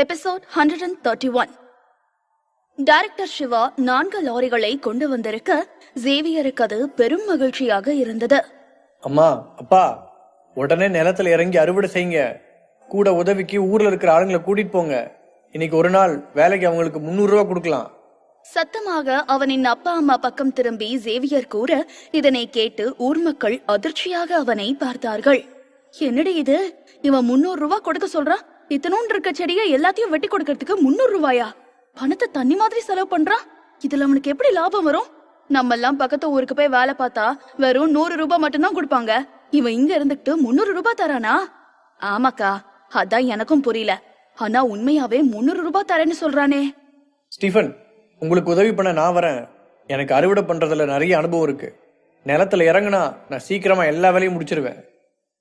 Episode 131. Director Siva 4 லாரிகளை கொண்டு வந்திருக்க சேவியருக்கு அது பெரும் மகிழ்ச்சியாக இருந்தது. அம்மா, அப்பா, உடனே நிலத்துல இறங்கி அறுவடை செய்யுங்க. கூட உதவிக்கு ஊர்ல இருக்கிற ஆளுங்களை கூட்டிட்டு போங்க. இன்னைக்கு ஒரு நாள் வேலைக்கு அவங்களுக்கு 300 ரூபாய் கொடுக்கலாம். சத்தமாக அவனின் அப்பா அம்மா பக்கம் திரும்பி சேவியர் கூற, இதனை கேட்டு ஊர் மக்கள் அதிர்ச்சியாக அவனை பார்த்தார்கள். என்னடி இது, இவன் 300 ரூபாய் கொடுக்க சொல்றான்? இத்தனோண்டு இருக்க செடியை எல்லாத்தையும் வெட்டி கொடுக்கறதுக்கு 300 ரூபாயா? பணத்தை தண்ணி மாதிரி செலவு பண்றான். இதுல அவனுக்கு எப்படி லாபம் வரும்? நம்ம எல்லாம் பக்கத்து ஊருக்கு போய் வேலை பார்த்தா வெறும் 100 ரூபாய் மட்டும்தான் கொடுப்பாங்க. இவன் இங்க இருந்துட்டு 300 ரூபாய் தரானா? ஆமாக்கா, அதான் எனக்கும் புரியல. ஆனா உண்மையாவே 300 ரூபாய் தரேன்னு சொல்றானே. ஸ்டீஃபன், உங்களுக்கு உதவி பண்ண நான் வரேன். எனக்கு அறுவடை பண்றதுல நிறைய அனுபவம் இருக்கு. நிலத்துல இறங்குனா நான் சீக்கிரமா எல்லா வேலையும் முடிச்சிருவேன்.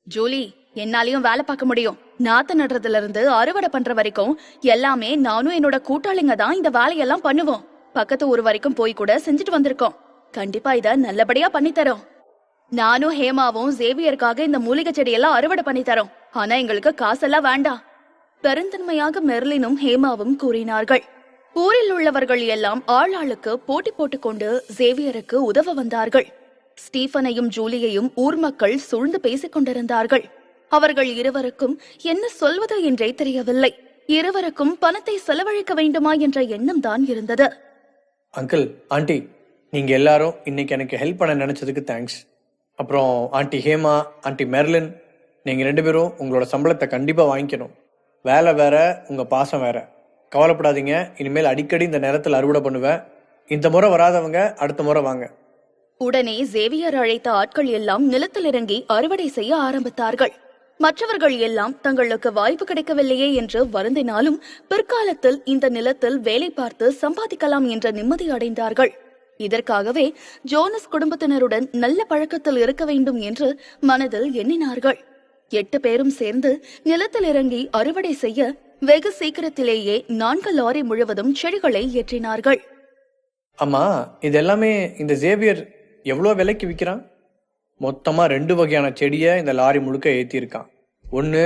ஜூலி, என்னாலையும் வேலை பார்க்க முடியும். நாத்து நடுறதுல இருந்து அறுவடை பண்ற வரைக்கும் எல்லாமே நானும் என்னோட கூட்டாளிங்க தான் இந்த வேலையெல்லாம் பண்ணுவோம். பக்கத்து ஊர் வரைக்கும் போய் கூட செஞ்சுட்டு வந்திருக்கோம். கண்டிப்பா இத நல்லபடியா பண்ணி தரோம். நானும் ஹேமாவும் சேவியருக்காக இந்த மூலிகை செடியெல்லாம் அறுவடை பண்ணி தரோம். ஆனா எங்களுக்கு காசெல்லாம் வேண்டாம். பெருந்தன்மையாக மெர்லினும் ஹேமாவும் கூறினார்கள். ஊரில் உள்ளவர்கள் எல்லாம் ஆளாளுக்கு போட்டி போட்டுக்கொண்டு சேவியருக்கு உதவ வந்தார்கள். ஸ்டீஃபனையும் ஜூலியையும் ஊர் மக்கள் சூழ்ந்து பேசிக் கொண்டிருந்தார்கள். அவர்கள் இருவருக்கும் என்ன சொல்வது என்றே தெரியவில்லை. இருவருக்கும் பணத்தை செலவழிக்க வேண்டுமா என்ற எண்ணம் தான் இருந்தது. அங்கிள், ஆண்டி, நீங்க எல்லாரும் இன்னைக்கு எனக்கு ஹெல்ப் பண்ண நினைச்சதுக்கு தேங்க்ஸ். அப்புறம் ஆண்டி ஹேமா, ஆண்டி மெர்லின், நீங்க 2 பேரும் உங்களோட சம்பளத்தை கண்டிப்பா வாங்கிக்கணும். வேலை வேற, உங்க பாசம் வேற. கவலைப்படாதீங்க, இனிமேல் அடிக்கடி இந்த நேரத்தில் அறுவடை பண்ணுவேன். இந்த முறை வராதவங்க அடுத்த முறை வாங்க. உடனே சேவியர் அழைத்த ஆட்கள் எல்லாம் நிலத்தில் இறங்கி அறுவடை செய்ய ஆரம்பித்தார்கள். மற்றவர்கள் எல்லாம் தங்களுக்கு வாய்ப்பு கிடைக்கவில்லையே என்று வருந்தினாலும் பிற்காலத்தில் இந்த நிலத்தில் வேலை பார்த்து சம்பாதிக்கலாம் என்ற நிம்மதி அடைந்தார்கள். இதற்காகவே ஜோனஸ் குடும்பத்தினருடன் நல்ல பழக்கத்தில் இருக்க வேண்டும் என்று மனதில் எண்ணினார்கள். 8 பேரும் சேர்ந்து நிலத்தில் இறங்கி அறுவடை செய்ய வெகு சீக்கிரத்திலேயே 4 லாரி முழுவதும் செடிகளை ஏற்றினார்கள். அம்மா, இது எல்லாமே இந்த சேவியர் எவ்வளோ விலைக்கு விற்கிறான்? மொத்தமா 2 வகையான செடியை இந்த லாரி முழுக்க ஏற்றிருக்கான். ஒன்று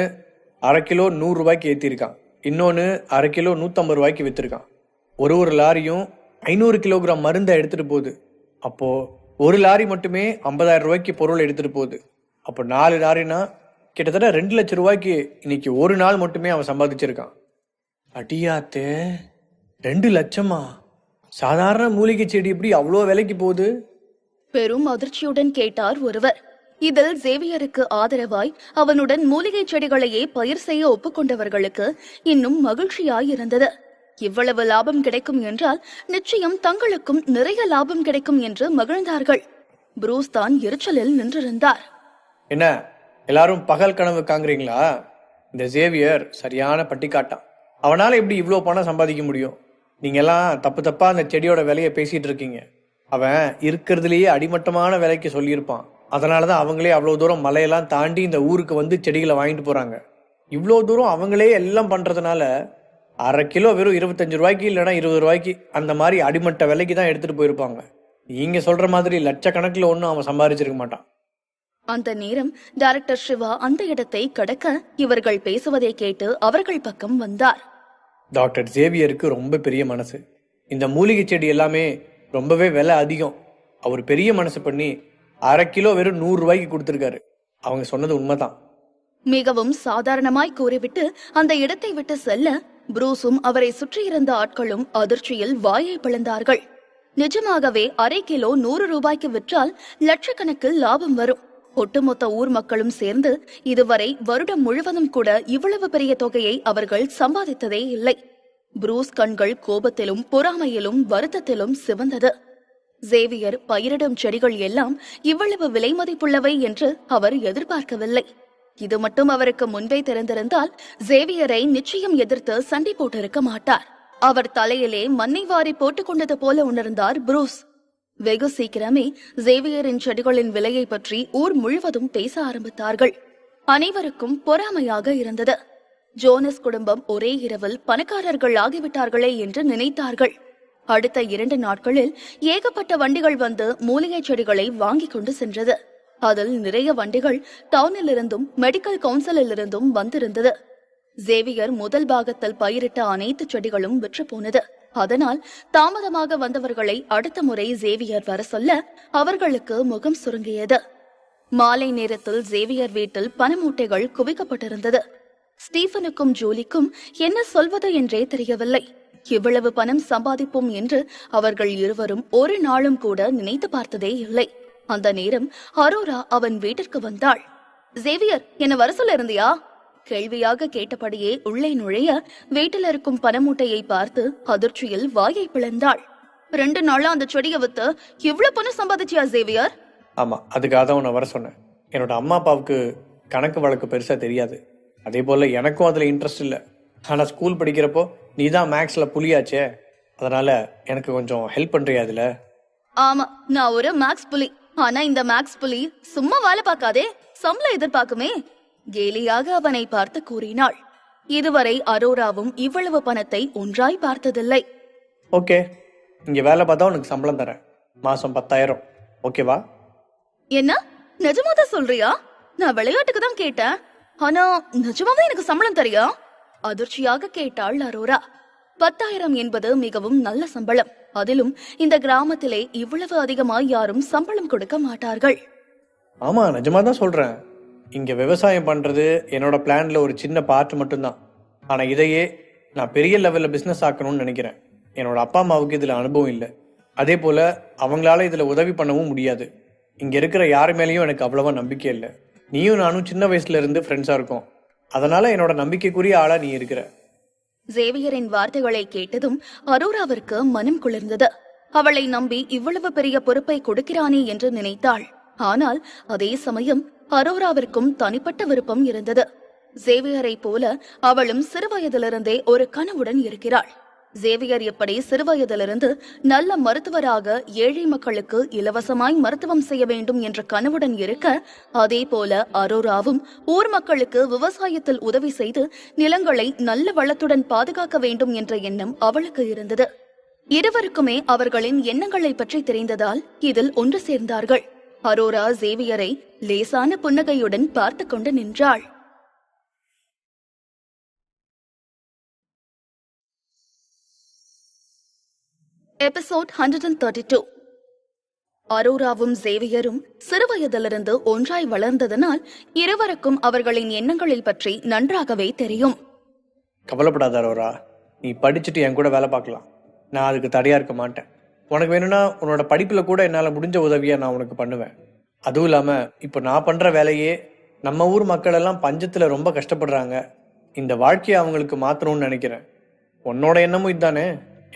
1/2 கிலோ 100 ரூபாய்க்கு ஏற்றிருக்கான். இன்னொன்று 1/2 கிலோ 150 ரூபாய்க்கு விற்றுருக்கான். ஒரு லாரியும் 500 கிலோகிராம் மருந்தை எடுத்துட்டு போகுது. அப்போ ஒரு லாரி மட்டுமே 50,000 ரூபாய்க்கு பொருள் எடுத்துட்டு போகுது. அப்போ 4 லாரினா கிட்டத்தட்ட 2 லட்சம் ரூபாய்க்கு இன்னைக்கு ஒரு நாள் மட்டுமே அவன் சம்பாதிச்சிருக்கான். அடியாத்தே, 2 லட்சமா? சாதாரண மூலிகை செடி எப்படி அவ்வளோ விலைக்கு போகுது? பெரும் அதிர்ச்சியுடன் கேட்டார் ஒருவர். இதில் சேவியருக்கு ஆதரவாய் அவனுடன் மூலிகை செடிகளையே பயிர் செய்ய ஒப்புக்கொண்டவர்களுக்கு இன்னும் மகிழ்ச்சியாயிருந்தது. இவ்வளவு லாபம் கிடைக்கும் என்றால் நிச்சயம் தங்களுக்கும் நிறைய லாபம் கிடைக்கும் என்று மகிழ்ந்தார்கள். புரூஸ் தான் எரிச்சலில் நின்றிருந்தார். என்ன எல்லாரும் பகல் கனவு காங்குறீங்களா? இந்த சேவியர் சரியான பட்டிக்காட்டான். அவனால எப்படி இவ்வளோ பணம் சம்பாதிக்க முடியும்? நீங்க எல்லாம் தப்பா அந்த செடியோட விலையை பேசிட்டு இருக்கீங்க. அவன் இருக்கிறதுலயே அடிமட்டமான விலைக்கு சொல்லியிருப்பான். அதனாலதான் அவங்களே அவ்வளவு தூரம் மலையெல்லாம் தாண்டி இந்த ஊருக்கு வந்து செடிகளை வாங்கிட்டு போறாங்க. இவ்வளோ தூரம் அவங்களே எல்லாம் பண்றதுனால 1/2 கிலோ வெறும் 25 ரூபாய்க்கு இல்லைன்னா 20 ரூபாய்க்கு அந்த மாதிரி அடிமட்ட விலைக்கு தான் எடுத்துட்டு போயிருப்பாங்க. நீங்க சொல்ற மாதிரி லட்சக்கணக்கில் ஒன்றும் அவன் சம்பாதிச்சிருக்க மாட்டான். அந்த நேரம் டைரக்டர் சிவா அந்த இடத்தை கடக்க இவர்கள் பேசுவதை கேட்டு அவர்கள் பக்கம் வந்தார். டாக்டர் சேவியருக்கு ரொம்ப பெரிய மனசு. இந்த மூலிகை செடி எல்லாமே ரொம்பவே விலை அதிகம். அவர் பெரிய மனசு பண்ணி 1/2 கிலோ வெறும் 100 ரூபாய்க்கு கொடுத்திருக்காரு. அவங்க சொன்னது உண்மைதான். மிகவும் சாதாரணமாய் கூறிவிட்டு அந்த இடத்தை விட்டு செல்ல புரூஸும் அவரை சுற்றியிருந்த ஆட்களும் அதிர்ச்சியில் வாயை பிளந்தார்கள். நிஜமாகவே 1/2 கிலோ 100 ரூபாய்க்கு விற்றால் லட்சக்கணக்கில் லாபம் வரும். ஒட்டுமொத்த ஊர் மக்களும் சேர்ந்து இதுவரை வருடம் முழுவதும் கூட இவ்வளவு பெரிய தொகையை அவர்கள் சம்பாதித்ததே இல்லை. புரூஸ் கண்கள் கோபத்திலும் பொறாமையிலும் வருத்தத்திலும் சிவந்தது. சேவியர் பயிரிடும் செடிகள் எல்லாம் இவ்வளவு விலை மதிப்புள்ளவை என்று அவர் எதிர்பார்க்கவில்லை. இது மட்டும் அவருக்கு முன்பே தெரிந்திருந்தால் சேவியரை நிச்சயம் எதிர்த்து சண்டை போட்டிருக்க மாட்டார். அவர் தலையிலே மண்ணை வாரி போட்டுக் கொண்டது போல உணர்ந்தார் புரூஸ். வெகு சீக்கிரமே சேவியரின் செடிகளின் விலையை பற்றி ஊர் முழுவதும் பேச ஆரம்பித்தார்கள். அனைவருக்கும் பொறாமையாக இருந்தது. ஜோனஸ் குடும்பம் ஒரே இரவில் பணக்காரர்கள் ஆகிவிட்டார்களே என்று நினைத்தார்கள். அடுத்த 2 நாட்களில் ஏகப்பட்ட வண்டிகள் வந்து மூலிகை செடிகளை வாங்கி கொண்டு சென்றது. அதில் நிறைய வண்டிகள் டவுனில் இருந்தும் மெடிக்கல் கவுன்சிலில் இருந்தும் வந்திருந்தது. சேவியர் முதல் பாகத்தில் பயிரிட்ட அனைத்து செடிகளும் விற்று போனது. அதனால் தாமதமாக வந்தவர்களை அடுத்த முறை சேவியர் வர சொல்ல அவர்களுக்கு முகம் சுருங்கியது. மாலை நேரத்தில் சேவியர் வீட்டில் பண மூட்டைகள் குவிக்கப்பட்டிருந்தது. ஸ்டீஃபனுக்கும் ஜூலிக்கும் என்ன சொல்வது என்றே தெரியவில்லை. இவ்வளவு பணம் சம்பாதிப்போம் என்று அவர்கள் இருவரும் ஒரு நாளும் கூட நினைத்து பார்த்ததே இல்லை. அந்த நேரம் அரோரா அவன் வீட்டிற்கு வந்தாள். சேவியர், என்ன வர சொல்ல இருந்தியா? கேள்வியாக கேட்டபடியே உள்ளே நுழைய வீட்டில் இருக்கும் பணமூட்டையை பார்த்து அதிர்ச்சியில் வாயை பிளந்தாள். 2 நாளா அந்த செடியை வித்து இவ்வளவு பணம் சம்பாதிச்சியா சேவியர்? ஆமா, அதுக்காக தான் உன்னை வர சொன்னேன். என்னோட அம்மா அப்பாவுக்கு கணக்கு வழக்கு பெருசா தெரியாது. அதே போல எனக்கும் அதுல இன்ட்ரெஸ்ட் இல்லை. ஆனா ஸ்கூல் படிக்கிறப்போ நீ தான் மேக்ஸ்ல புலியாச்சே, அதனால எனக்கு கொஞ்சம் ஹெல்ப் பண்றியா அதுல? ஆமா, நான் ஒரு மேக்ஸ் புலி. ஆனா இந்த மேக்ஸ் புலி சும்மா வேலை பார்க்காதே, சம்பளம் எதிர்பார்க்குமே. கேலியாக அவனை பார்த்து கூறினாள். இதுவரை அரோராவும் இவ்வளவு பணத்தை ஒன்றாய் பார்த்ததில்லை. ஓகே, இங்க வேலை பார்த்தா உனக்கு சம்பளம் தரேன். மாசம் 10,000. ஓகேவா? என்ன, நிஜமாதான் சொல்றியா? நான் விளையாட்டுக்கு தான் கேட்டேன். ஆனா நிஜமாவே எனக்கு சம்பளம் தரியா? அதிர்ச்சியாக கேட்டாள் அரோரா. 10,000 என்பது மிகவும் நல்ல சம்பளம். அதிலும் இந்த கிராமத்திலே இவ்வளவு அதிகமாய் யாரும் சம்பளம் கொடுக்க மாட்டார்கள். ஆமா, நிஜமாதான் சொல்றேன். இங்க விவசாயம் பண்றது என்னோட பிளான்ல ஒரு சின்ன பார்ட் மட்டும்தான். ஆனா இதையே நான் பெரிய லெவல்ல பிசினஸ் ஆக்கணும்னு நினைக்கிறேன். என்னோட அப்பா அம்மாவுக்கு இதுல அனுபவம் இல்லை. அதே போல அவங்களால இதுல உதவி பண்ணவும் முடியாது. இங்க இருக்கிற யாரு மேலேயும் எனக்கு அவ்வளவா நம்பிக்கை இல்லை. நீயும் நானும் சின்ன வயசுல இருந்து ஃப்ரெண்ட்ஸா இருக்கோம். அதனால என்னோட நம்பிக்கைக்குரிய ஆளா நீ இருக்கிற. சேவியரின் வார்த்தைகளை கேட்டதும் அரோராவிற்கு மனம் குளிர்ந்தது. அவளை நம்பி இவ்வளவு பெரிய பொறுப்பை கொடுக்கிறானே என்று நினைத்தாள். ஆனால் அதே சமயம் அரோராவிற்கும் தனிப்பட்ட விருப்பம் இருந்தது. சேவியரை போல அவளும் சிறுவயதிலிருந்தே ஒரு கனவுடன் இருக்கிறாள். சேவியர் எப்படி சிறுவயதிலிருந்து நல்ல மருத்துவராக ஏழை மக்களுக்கு இலவசமாய் மருத்துவம் செய்ய வேண்டும் என்ற கனவுடன் இருக்க, அதே போல அரோராவும் ஊர் மக்களுக்கு விவசாயத்தில் உதவி செய்து நிலங்களை நல்ல வளத்துடன் பாதுகாக்க வேண்டும் என்ற எண்ணம் அவளுக்கு இருந்தது. இருவருக்குமே அவர்களின் எண்ணங்களை பற்றி தெரிந்ததால் இதில் ஒன்று சேர்ந்தார்கள். அரோரா சேவியரை லேசான புன்னகையுடன் பார்த்து கொண்டு நின்றாள். எபிசோட் 132. அரோராவும் சேவியரும் சிறுவயதிலிருந்து ஒன்றாய் வளர்ந்ததனால் இருவருக்கும் அவர்களின் எண்ணங்களை பற்றி நன்றாகவே தெரியும். கவலைப்படாத அரோரா, நீ படிச்சுட்டு என் கூட வேலை பார்க்கலாம். நான் அதுக்கு தடையா இருக்க மாட்டேன். உனக்கு வேணும்னா உன்னோட படிப்புல கூட என்னால முடிஞ்ச உதவியை நான் உனக்கு பண்ணுவேன். அதுவும் இல்லாம இப்ப நான் பண்ற வேலையே நம்ம ஊர் மக்கள் எல்லாம் பஞ்சத்துல ரொம்ப கஷ்டப்படுறாங்க. இந்த வாழ்க்கையை அவங்களுக்கு மாத்தணும்னு நினைக்கிறேன். உன்னோட எண்ணமும் இதுதானே,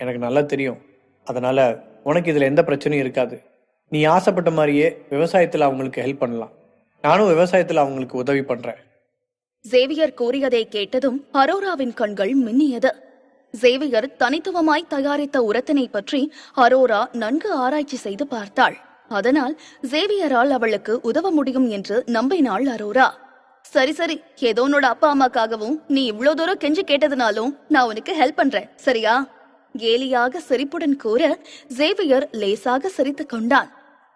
எனக்கு நல்லா தெரியும். அதனால உனக்கு இதுல எந்த பிரச்சனையும் இருக்காது. நீ ஆசைப்பட்ட மாதிரியே விவசாயத்துல அவங்களுக்கு ஹெல்ப் பண்ணலாம். நானும் விவசாயத்துல அவங்களுக்கு உதவி பண்றேன். சேவியர் கூறியதை கேட்டதும் அரோராவின் கண்கள் மின்னியது. சேவியர் தனித்துவமாய் தயாரித்த உரத்தினை பற்றி அரோரா நன்கு ஆராய்ச்சி செய்து பார்த்தாள். அதனால் சேவியரால் அவளுக்கு உதவ முடியும் என்று நம்பினாள் அரோரா. சரி சரி, ஏதோ உன்னோட அப்பா அம்மாக்காகவும் நீ இவ்வளவு தூரம் கெஞ்சி கேட்டதுனாலும் நான் உனக்கு ஹெல்ப் பண்றேன், சரியா? கேலியாக சிரிப்புடன் கூற சேவியர் லேசாக சிரித்துக் கொண்டான்.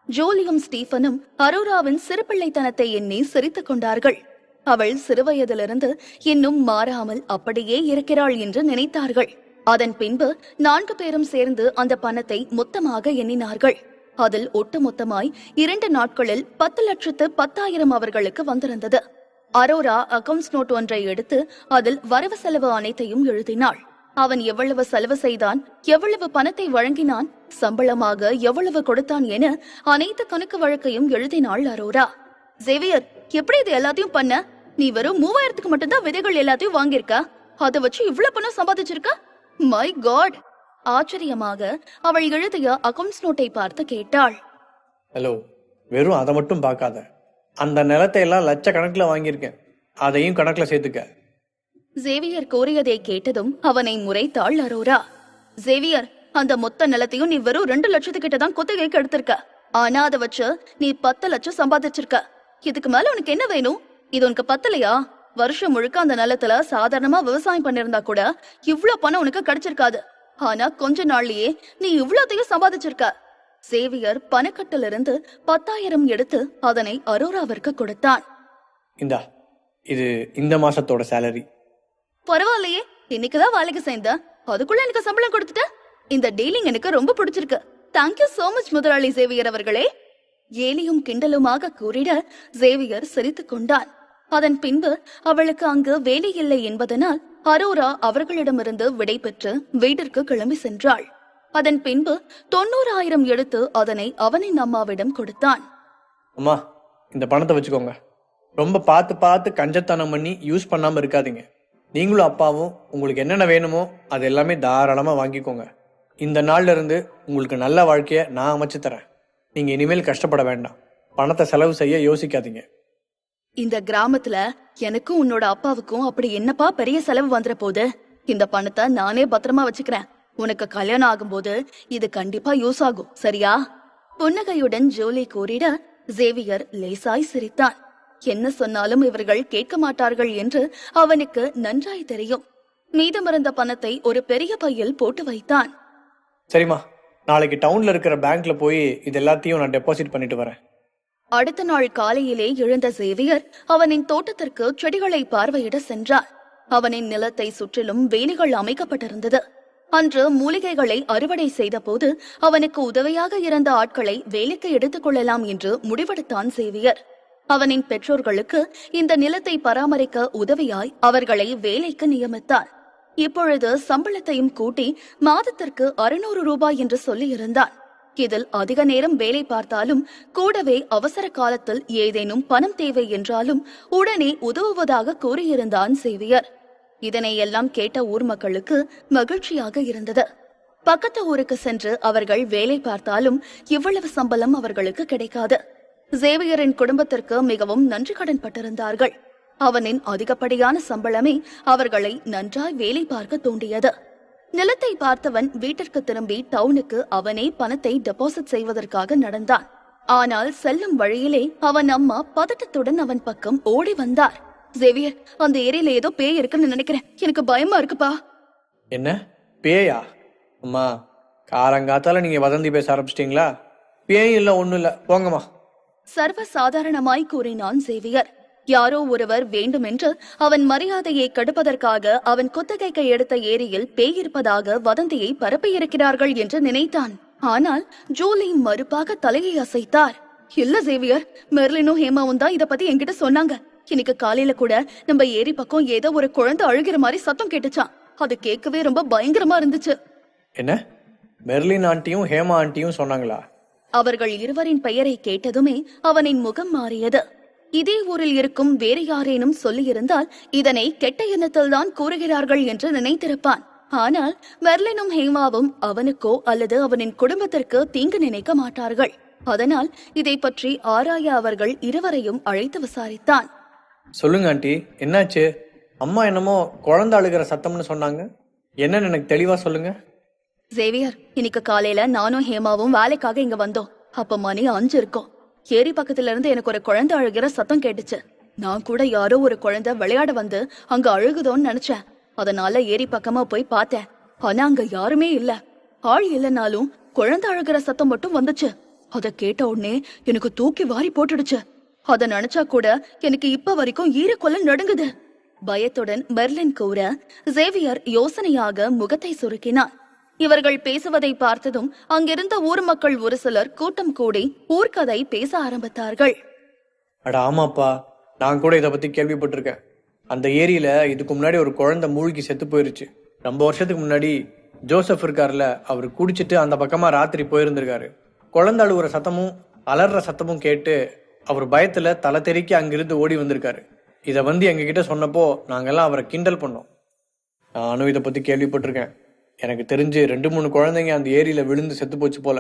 ஜோலியும் ஸ்டீஃபனும் அரோராவின் சிறுபிள்ளைத்தனத்தை எண்ணி சிரித்துக் கொண்டார்கள். அவள் சிறுவயதிலிருந்து இன்னும் மாறாமல் அப்படியே இருக்கிறாள் என்று நினைத்தார்கள். அதன் பின்பு 4 பேரும் சேர்ந்து அந்த பணத்தை மொத்தமாக எண்ணினார்கள். அதில் ஒட்டுமொத்தமாய் 2 நாட்களில் 10,10,000 அவர்களுக்கு வந்திருந்தது. அரோரா அக்கவுண்ட்ஸ் நோட் ஒன்றை எடுத்து அதில் வரவு செலவு அனைத்தையும் எழுதினாள். அவன் எவ்வளவு செலவு செய்தான், எவ்வளவு பணத்தை வழங்கினான், சம்பளமாக எவ்வளவு கொடுத்தான் என அனைத்து கணக்கு வழக்கையும் எழுதினாள் அரோரா. சேவியர், எப்படி இது எல்லாத்தையும் பண்ண? நீ வெறும் 3,000க்கு மட்டும்தான் விதைகள் எல்லாத்தையும் வாங்கியிருக்க. அதை வச்சு இவ்வளவு பணம் சம்பாதிச்சிருக்க? My God! ஆச்சரியமாக அவள் எழுதிய அக்கவுண்ட்ஸ் நோட்டை பார்த்து கேட்டாள். ஹலோ, வெறும் அதை மட்டும் பார்க்காத. அந்த நிலத்தை எல்லாம் லட்சக்கணக்கில் வாங்கியிருக்கேன். அதையும் கணக்குல சேர்த்துக்க. சேவியர் கூறியதை கேட்டதும் அவனை முறைத்தாள் அரோரா. சேவியர், அந்த மொத்த நிலத்தையும் நீ வெறும் 2 லட்சத்துக்கிட்ட தான் குத்தகைக்கு எடுத்திருக்க. ஆனா அதை வச்சு நீ 10 லட்சம் சம்பாதிச்சிருக்க. இதுக்கு மேல உனக்கு என்ன வேணும்? இது உனக்கு பத்தலையா? வருஷம் முழுக்க அந்த நிலத்துல சாதாரணமா விவசாயம் பண்ணிருந்தா கூட இவ்ளோ பணம் உனக்கு கிடைச்சிருக்காது. ஆனா கொஞ்ச நாள்லயே நீ இவ்வளோத்தையும் சம்பாதிச்சிருக்க. சேவியர் பணக்கட்டிலிருந்து 10,000 எடுத்து அதனை அரோராவிற்கு கொடுத்தான். இந்தா, இது இந்த மாசத்தோட சேலரி. பரவாயில்லையே, இன்னைக்குதான் வேலைக்கு சேர்ந்த, அதுக்குள்ள எனக்கு சம்பளம் கொடுத்துட்ட. இந்த டீலிங் எனக்கு ரொம்ப பிடிச்சிருக்கு. தேங்க்யூ சோ மச் முதலாளி சேவியர் அவர்களே. ஏலியும் கிண்டலுமாக கூறிட சேவியர் சிரித்துக் கொண்டான். அதன் பின்பு அவளுக்கு அங்கு வேலை இல்லை என்பதனால் அரோரா அவர்களிடமிருந்து விடை பெற்று வீட்டிற்கு கிளம்பி சென்றாள். அதன் பின்பு 90,000 எடுத்து அதனை அவனின் அம்மாவிடம் கொடுத்தான். அம்மா, இந்த பணத்தை வச்சுக்கோங்க. ரொம்ப பார்த்து பார்த்து கஞ்சத்தனம் பண்ணி யூஸ் பண்ணாம இருக்காதீங்க. நீங்களும் அப்பாவும் உங்களுக்கு என்னென்ன வேணுமோ அது எல்லாமே தாராளமா வாங்கிக்கோங்க. இந்த நாள்ல இருந்து உங்களுக்கு நல்ல வாழ்க்கைய நான் அமைச்சு தரேன். நீங்க இனிமேல் கஷ்டப்பட வேண்டாம். பணத்தை செலவு செய்ய யோசிக்காதீங்க. இந்த கிராமத்துல எனக்கும் உன்னோட அப்பாவுக்கும் அப்படி என்னப்பா பெரிய செலவு வந்துற போது? இந்த பணத்தை நானே பத்திரமா வச்சுக்கிறேன். உனக்கு கல்யாணம் ஆகும்போது இது கண்டிப்பா யூஸ் ஆகும், சரியா? புன்னகையுடன் ஜோலி கூறிட சேவியர் லேசாய் சிரித்தான். என்ன சொன்னாலும் இவர்கள் கேட்க மாட்டார்கள் என்று அவனுக்கு நன்றாய் தெரியும். மீதமிருந்த பணத்தை ஒரு பெரிய பையில் போட்டு வைத்தான். சரிம்மா, நாளைக்கு டவுன்ல இருக்கிற பேங்க்ல போய் இது எல்லாத்தையும் நான் டெபாசிட் பண்ணிட்டு வரேன். அடுத்த நாள் காலையிலே எழுந்த சேவியர் அவனின் தோட்டத்திற்கு செடிகளை பார்வையிட சென்றான். அவனின் நிலத்தை சுற்றிலும் வேலிகள் அமைக்கப்பட்டிருந்தது. அன்று மூலிகைகளை அறுவடை செய்த போது அவனுக்கு உதவியாக இருந்த ஆட்களை வேலைக்கு எடுத்துக் கொள்ளலாம் என்று முடிவெடுத்தான் சேவியர். அவனின் பெற்றோர்களுக்கு இந்த நிலத்தை பராமரிக்க உதவியாய் அவர்களை வேலைக்கு நியமித்தார். இப்பொழுது சம்பளத்தையும் கூட்டி மாதத்திற்கு 600 ரூபாய் என்று சொல்லியிருந்தான். இதில் அதிக நேரம் வேலை பார்த்தாலும் கூடவே அவசர காலத்தில் ஏதேனும் பணம் தேவை என்றாலும் உடனே உதவுவதாக கூறியிருந்தான் சேவியர். இதனை எல்லாம் கேட்ட ஊர் மக்களுக்கு மகிழ்ச்சியாக இருந்தது. பக்கத்து ஊருக்கு சென்று அவர்கள் வேலை பார்த்தாலும் இவ்வளவு சம்பளம் அவர்களுக்கு கிடைக்காது. சேவியரின் குடும்பத்திற்கு மிகவும் நன்றி கடன் பட்டிருந்தார்கள். அவனின் அதிகப்படியான சம்பளமே அவர்களை நன்றாய் வேலை பார்க்க தூண்டியது. நிலத்தை பார்த்தவன் வீட்டிற்கு திரும்பி டவுனுக்கு அவனே பணத்தை டெபாசிட் செய்வதற்காக நடந்தான். ஆனால் செல்லும் வழியிலே அவன் அம்மா பதட்டத்துடன் அவன் பக்கம் ஓடி வந்தார். சேவியர், அந்த ஏரியில ஏதோ பேய் இருக்குன்னு நினைக்கிறேன். எனக்கு பயமா இருக்குப்பா. என்ன பேயா? அம்மா, காலங்காத்தால நீங்க வதந்தி பேச ஆரம்பிச்சிட்டீங்களா? பேய் இல்ல, ஒண்ணும் இல்ல, போங்கம்மா. சர்வ சாதாரணமாய் கூறினான் சேவியர். யாரோ ஒருவர் வேண்டுமென்று அவன் மரியாதையை கெடுப்பதற்காக அவன் குத்தகைக்கு எடுத்த ஏரியில் பேய் இருப்பதாக வதந்தியை பரப்பியிருக்கிறார்கள் என்று நினைத்தான். ஆனால் ஜூலி மறுப்பாக தலையை அசைத்தார். இல்ல சேவியர், மெர்லினும் ஹேமாவும் தான் இத பத்தி என்கிட்ட சொன்னாங்க. இன்னைக்கு காலையில கூட நம்ம ஏரி பக்கம் ஏதோ ஒரு குழந்தை அழுகிற மாதிரி சத்தம் கேட்டுச்சான். அது கேட்கவே ரொம்ப பயங்கரமா இருந்துச்சு. என்ன, மெர்லின் ஆண்டியும் ஹேமா ஆண்டியும் சொன்னாங்களா? அவர்கள் இருவரின் பெயரை கேட்டதுமே அவனின் முகம் மாறியது. இதே ஊரில் இருக்கும் வேறு யாரேனும் சொல்லியிருந்தால் இதனை கெட்ட எண்ணத்தில் தான் கூறுகிறார்கள் என்று நினைத்திருப்பான். ஆனால் மெர்லினும் ஹேமாவும் அவனுக்கோ அல்லது அவனின் குடும்பத்திற்கு தீங்கு நினைக்க மாட்டார்கள். அதனால் இதை பற்றி ஆராய அவர்கள் இருவரையும் அழைத்து விசாரித்தான். சொல்லுங்க ஆண்டி, என்னாச்சு? அம்மா என்னமோ குழந்தை அழுகிற சத்தம்னு சொன்னாங்க. என்னன்னு எனக்கு தெளிவா சொல்லுங்க. சேவியர், இன்னைக்கு காலையில நானும் ஹேமாவும் வேலைக்காக இங்க வந்தோம். அப்ப மணி 5 இருக்கும். ஏரி பக்கத்துல இருந்து எனக்கு ஒரு குழந்தை அழுகிற சத்தம் கேட்டுச்சு. நான் கூட யாரோ ஒரு குழந்தை விளையாட வந்து அங்க அழுகுதோன்னு நினைச்சேன். அதனால ஏரி பக்கமா போய் பார்த்தேன். ஆனா அங்க யாருமே இல்ல. ஆள் இல்லனாலும் குழந்தை அழுகிற சத்தம் மட்டும் வந்துச்சு. அத கேட்ட உடனே எனக்கு தூக்கி வாரி போட்டுடுச்சு. அத நினைச்சா கூட எனக்கு இப்ப வரைக்கும் ஈரக்கொள்ள நடுங்குது. பயத்துடன் மெர்லின் கூற சேவியர் யோசனையாக முகத்தை சுருக்கினான். இவர்கள் பேசுவதை பார்த்ததும் அங்கிருந்த ஊர் மக்கள் ஒரு சிலர் கூட்டம் கூடி ஊர்க்கதை பேச ஆரம்பித்தார்கள். அட ஆமாப்பா, நான் கூட இதை பத்தி கேள்விப்பட்டிருக்கேன். அந்த ஏரியில இதுக்கு முன்னாடி ஒரு குழந்தை மூழ்கி செத்து போயிருச்சு. ரொம்ப வருஷத்துக்கு முன்னாடி ஜோசப் இருக்காருல, அவர் குடிச்சிட்டு அந்த பக்கமா ராத்திரி போயிருந்திருக்காரு. குழந்தை அழுகுற சத்தமும் அலற சத்தமும் கேட்டு அவர் பயத்துல தலை தெறிக்கி அங்கிருந்து ஓடி வந்திருக்காரு. இதை எங்க கிட்ட சொன்னப்போ நாங்கெல்லாம் அவரை கிண்டல் பண்ணோம். நானும் இதை பத்தி கேள்விப்பட்டிருக்கேன். எனக்கு தெரிஞ்சு 2-3 குழந்தைங்க அந்த ஏரியில விழுந்து செத்து போச்சு போல.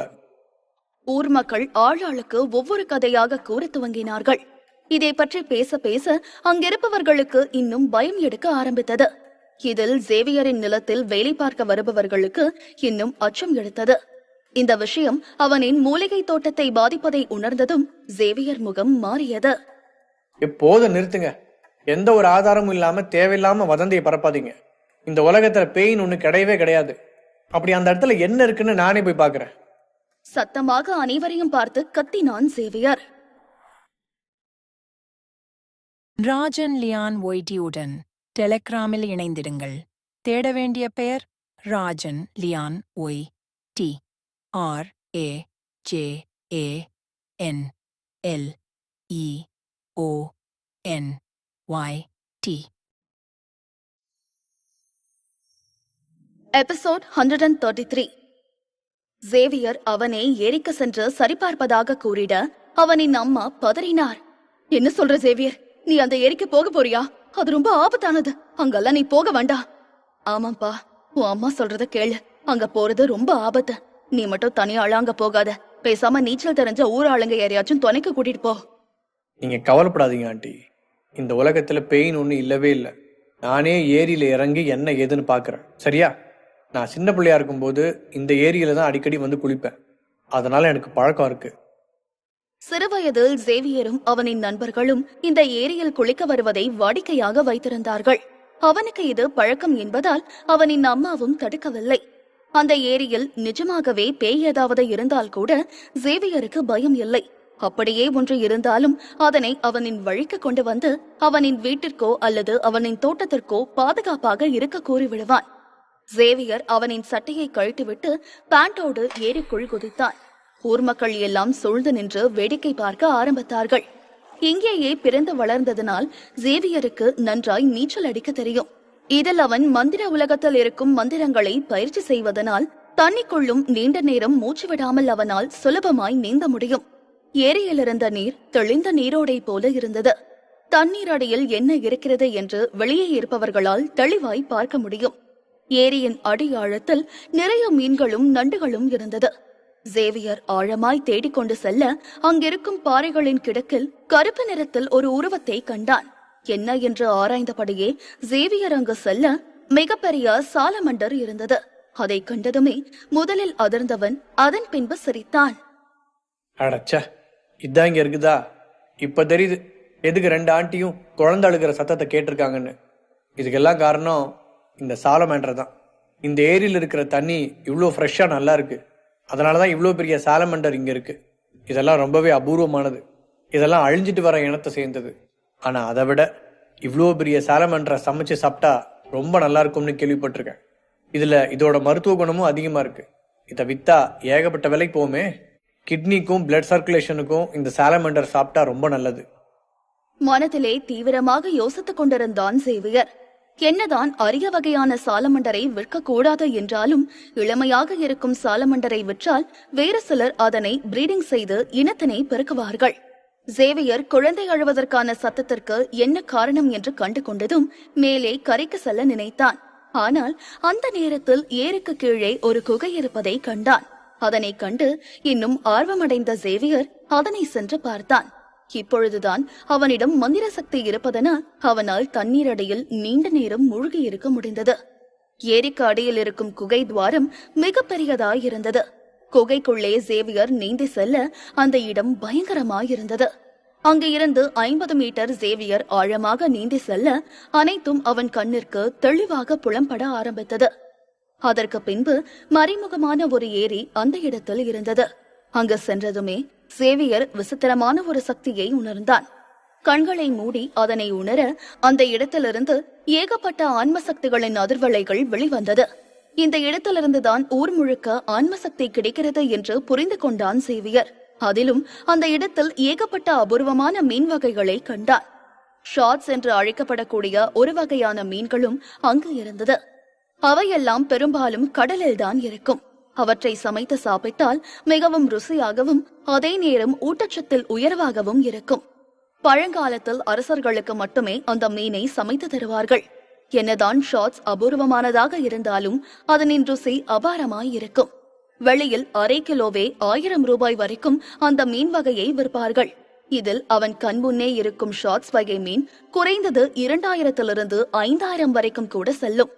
ஊர் மக்கள் ஆளாளுக்கு ஒவ்வொரு கதையாக கூற துவங்கினார்கள். இதை பற்றி பேச பேச அங்கிருப்பவர்களுக்கு இன்னும் பயம் எடுக்க ஆரம்பித்தது. இதில் சேவியரின் நிலத்தில் வேலை பார்க்க வருபவர்களுக்கு இன்னும் அச்சம் எடுத்தது. இந்த விஷயம் அவனின் மூலிகை தோட்டத்தை பாதிப்பதை உணர்ந்ததும் சேவியர் முகம் மாறியது. எப்போது நிறுத்துங்க. எந்த ஒரு ஆதாரமும் இல்லாம தேவையில்லாம வதந்தியை பரப்பாதீங்க. இந்த உலகத்துல பேயின் ஒண்ணு கிடையவே கிடையாது. அப்படி அந்த இடத்துல என்ன இருக்குன்னு நானே போய் பாக்குறேன். சத்தமாக அனைவரையும் பார்த்து கத்தினான் சேவியர். ராஜன் லியான் ஒய்டியுடன் டெலகிராமில் இணைந்திடுங்கள். தேட வேண்டிய பெயர் Rajan Leon Y T RAJANLEONYT. Episode 133. Xavier அவனை ஏரிக்கு சென்று சரிபார்ப்பதாக கூறிட அவனின் அம்மா பதறினார். என்ன சொல்ற சேவியர், நீ அந்த ஏரிக்கு போக போறியா? அது ரொம்ப ஆபத்தானது, அங்கெல்லாம் நீ போக வேண்டாம். ஆமாப்பா, உன் அம்மா சொல்றத கேளு, அங்க போறது ரொம்ப ஆபத்து. நீ மட்டும் தனியாளா அங்க போகாத, பேசாம நீச்சல் தெரிஞ்ச ஊர் ஆளுங்க யாரையாச்சும் துணைக்கு கூட்டிட்டு போ. நீங்க கவலைப்படாதீங்க ஆண்டி, இந்த உலகத்துல பெயின் ஒண்ணு இல்லவே இல்லை. நானே ஏரியில இறங்கி என்ன ஏதுன்னு பாக்குறேன், சரியா? நான் சின்ன பிள்ளையா இருக்கும்போது இந்த ஏரியில தான் அடிக்கடி வந்து குளிப்பேன், அதனால எனக்கு பழக்கம் இருக்கு. சிறுவயதில் சேவியரும் அவனின் நண்பர்களும் இந்த ஏரியில் குளிக்க வருவதை வாடிக்கையாக வைத்திருந்தார்கள். அவனுக்கு இது பழக்கம் என்பதால் அவனின் அம்மாவும் தடுக்கவில்லை. அந்த ஏரியில் நிஜமாகவே பேய் ஏதாவது இருந்தால் கூட சேவியருக்கு பயம் இல்லை. அப்படியே ஒன்று இருந்தாலும் அதனை அவனின் வழிக்கு கொண்டு வந்து அவனின் வீட்டிற்கோ அல்லது அவனின் தோட்டத்திற்கோ பாதுகாப்பாக இருக்க கூறிவிடுவான். சேவியர் அவனின் சட்டையை கழட்டிவிட்டு பேண்டோடு ஏரிக்குள் குதித்தான். ஊர் மக்கள் எல்லாம் சூழ்ந்து நின்று வேடிக்கை பார்க்க ஆரம்பித்தார்கள். இங்கேயே பிறந்து வளர்ந்ததனால் சேவியருக்கு நன்றாய் நீச்சல் அடிக்க தெரியும். இதில் அவன் மந்திர உலகத்தில் இருக்கும் மந்திரங்களை பயிற்சி செய்வதனால் தண்ணிக்குள்ளும் நீண்ட நேரம் மூச்சு விடாமல் அவனால் சுலபமாய் நீந்த முடியும். ஏரியில் இருந்த நீர் தெளிந்த நீரோடை போல இருந்தது. தண்ணீர் அடியில் என்ன இருக்கிறது என்று வெளியே இருப்பவர்களால் தெளிவாய் பார்க்க முடியும். ஏரியின் அடி ஆழத்தில் நிறைய மீன்களும் நண்டுகளும் இருந்தது. சேவியர் ஆழமாய் தேடிக்கொண்டு செல்ல அங்கிருக்கும் பாறைகளின் கிடக்கில் கருப்பு நிறத்தில் ஒரு உருவத்தை கண்டான். என்ன என்று ஆராய்ந்தபடியே சேவியர் அங்கு செல்ல மிகப்பெரிய சாலமண்டர் இருந்தது. அதை கண்டதுமே முதலில் அதிர்ந்தவன் அதன் பின்பு சிரித்தான். அடச்சா, இதான் இங்க இருக்குதா? இப்ப தெரியுது எதுக்கு ரெண்டு ஆண்டியும் குழந்தை அழுகிற சத்தத்தை கேட்டிருக்காங்கன்னு. இதுக்கெல்லாம் காரணம் இந்த சாலமண்டர் தான். இந்த ஏரியில் இருக்கிற தண்ணி இவ்வளோ ஃப்ரெஷ்ஷா நல்லா இருக்கு, அதனாலதான் இவ்வளோ பெரிய சாலமண்டர் இங்க இருக்கு. இதெல்லாம் ரொம்பவே அபூர்வமானது, இதெல்லாம் அழிஞ்சிட்டு வர இனத்தை சேர்ந்தது. ஆனா அதை விட இவ்வளோ பெரிய சாலமண்டரை சமைச்சு சாப்பிட்டா ரொம்ப நல்லா இருக்கும்னு கேள்விப்பட்டிருக்கேன். இதோட மருத்துவ குணமும் அதிகமா இருக்கு. இதை வித்தா ஏகப்பட்ட விலைக்கு போகுமே. கிட்னிக்கும் பிளட் சர்க்குலேஷனுக்கும் இந்த சாலமண்டர் சாப்பிட்டா ரொம்ப நல்லது. மனதிலே தீவிரமாக யோசித்துக் கொண்டிருந்தான் சேவியர். என்னதான் அரிய வகையான சாலமண்டரை விற்க கூடாது என்றாலும் இளமையாக இருக்கும் சாலமண்டரை விற்றால் வேறு சிலர் அதனை பிரீடிங் செய்து இனத்தினை பெருக்குவார்கள். சேவியர் குழந்தை அழுவதற்கான சத்தத்திற்கு என்ன காரணம் என்று கண்டு கொண்டதும் மேலே கரைக்கு செல்ல நினைத்தான். ஆனால் அந்த நேரத்தில் ஏரிக்கு கீழே ஒரு குகை இருப்பதை கண்டான். அதனை கண்டு இன்னும் ஆர்வமடைந்த சேவியர் அதனை சென்று பார்த்தான். இப்பொழுதுதான் அவனிடம் மந்திர சக்தி இருப்பதனால் அவனால் தண்ணீர் அடியில் நீண்ட நேரம் மூழ்கி இருக்க முடிந்தது. ஏரிக்கு அடியில் இருக்கும் குகை துவாரம் மிக பெரியதாயிருந்தது. குகைக்குள்ளே சேவியர் நீந்தி செல்ல அந்த இடம் பயங்கரமாயிருந்தது. அங்கு இருந்து 50 மீட்டர் சேவியர் ஆழமாக நீந்தி செல்ல அனைத்தும் அவன் கண்ணிற்கு தெளிவாக புலம்பட ஆரம்பித்தது. அதற்கு பின்பு மறைமுகமான ஒரு ஏரி அந்த இடத்தில் இருந்தது. அங்கு சென்றதுமே சேவியர் விசித்திரமான ஒரு சக்தியை உணர்ந்தான். கண்களை மூடி அதனை உணர அந்த இடத்திலிருந்து ஏகப்பட்ட ஆன்ம சக்திகளின் அதிர்வலைகள் வெளிவந்தது. இந்த இடத்திலிருந்துதான் ஊர் முழுக்க ஆன்ம சக்தி கிடைக்கிறது என்று புரிந்து கொண்டான் சேவியர். அதிலும் அந்த இடத்தில் ஏகப்பட்ட அபூர்வமான மீன் வகைகளை கண்டான். ஷார்ட்ஸ் என்று அழைக்கப்படக்கூடிய ஒரு வகையான மீன்களும் அங்கு இருந்தது. அவையெல்லாம் பெரும்பாலும் கடலில்தான் இருக்கும். அவற்றை சமைத்து சாப்பிட்டால் மிகவும் ருசியாகவும் அதே நேரம் ஊட்டச்சத்தில் உயர்வாகவும் இருக்கும். பழங்காலத்தில் அரசர்களுக்கு மட்டுமே அந்த மீனை சமைத்து தருவார்கள். என்னதான் ஷார்ட்ஸ் அபூர்வமானதாக இருந்தாலும் அதனின் ருசி அபாரமாய் இருக்கும். வெளியில் அரை கிலோவே 1000 ரூபாய் வரைக்கும் அந்த மீன் வகையை விற்பார்கள். இதில் அவன் கண்முன்னே இருக்கும் ஷார்ட்ஸ் வகை மீன் குறைந்தது 2000 5000 வரைக்கும் கூட செல்லும்.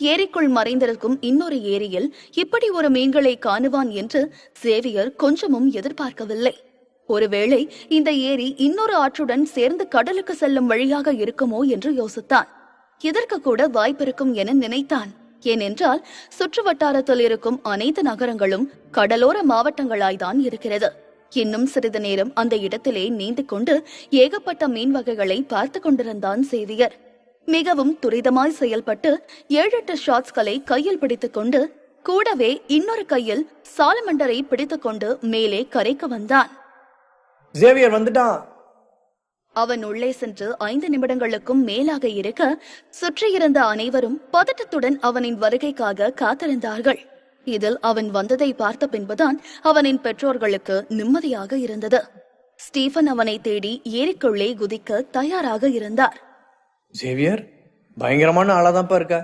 ஏரிக்குள் மறைந்திருக்கும் இன்னொரு ஏரியில் இப்படி ஒரு மீன்களை காணுவான் என்று சேவியர் கொஞ்சமும் எதிர்பார்க்கவில்லை. ஒருவேளை இந்த ஏரி இன்னொரு ஆற்றுடன் சேர்ந்து கடலுக்கு செல்லும் வழியாக இருக்குமோ என்று யோசித்தான். இதற்கு கூட வாய்ப்பிருக்கும் என நினைத்தான். ஏனென்றால் சுற்று வட்டாரத்தில் இருக்கும் அனைத்து நகரங்களும் கடலோர மாவட்டங்களாய்தான் இருக்கிறது. இன்னும் சிறிது நேரம் அந்த இடத்திலே நீந்து கொண்டு ஏகப்பட்ட மீன் வகைகளை பார்த்து கொண்டிருந்தான் சேவியர். மிகவும் துரிதமாய் செயல்பட்டு 7-8 ஷாட்ஸ்களை கையில் பிடித்துக் கொண்டு கூடவே இன்னொரு கையில் சாலமண்டரை பிடித்துக்கொண்டு மேலே கரைக்கு வந்தான். சேவியர் வந்துட்டான். அவன் உள்ளே சென்று 5 நிமிடங்களுக்கும் மேலாக இருக்க சுற்றியிருந்த அனைவரும் பதட்டத்துடன் அவனின் வருகைக்காக காத்திருந்தார்கள். இதில் அவன் வந்ததை பார்த்த பின்புதான் அவனின் பெற்றோர்களுக்கு நிம்மதியாக இருந்தது. ஸ்டீபன் அவனை தேடி ஏரிக்குள்ளே குதிக்க தயாராக இருந்தார். சேவியர், பயங்கரமான ஆளாதான்ப்பா இருக்க.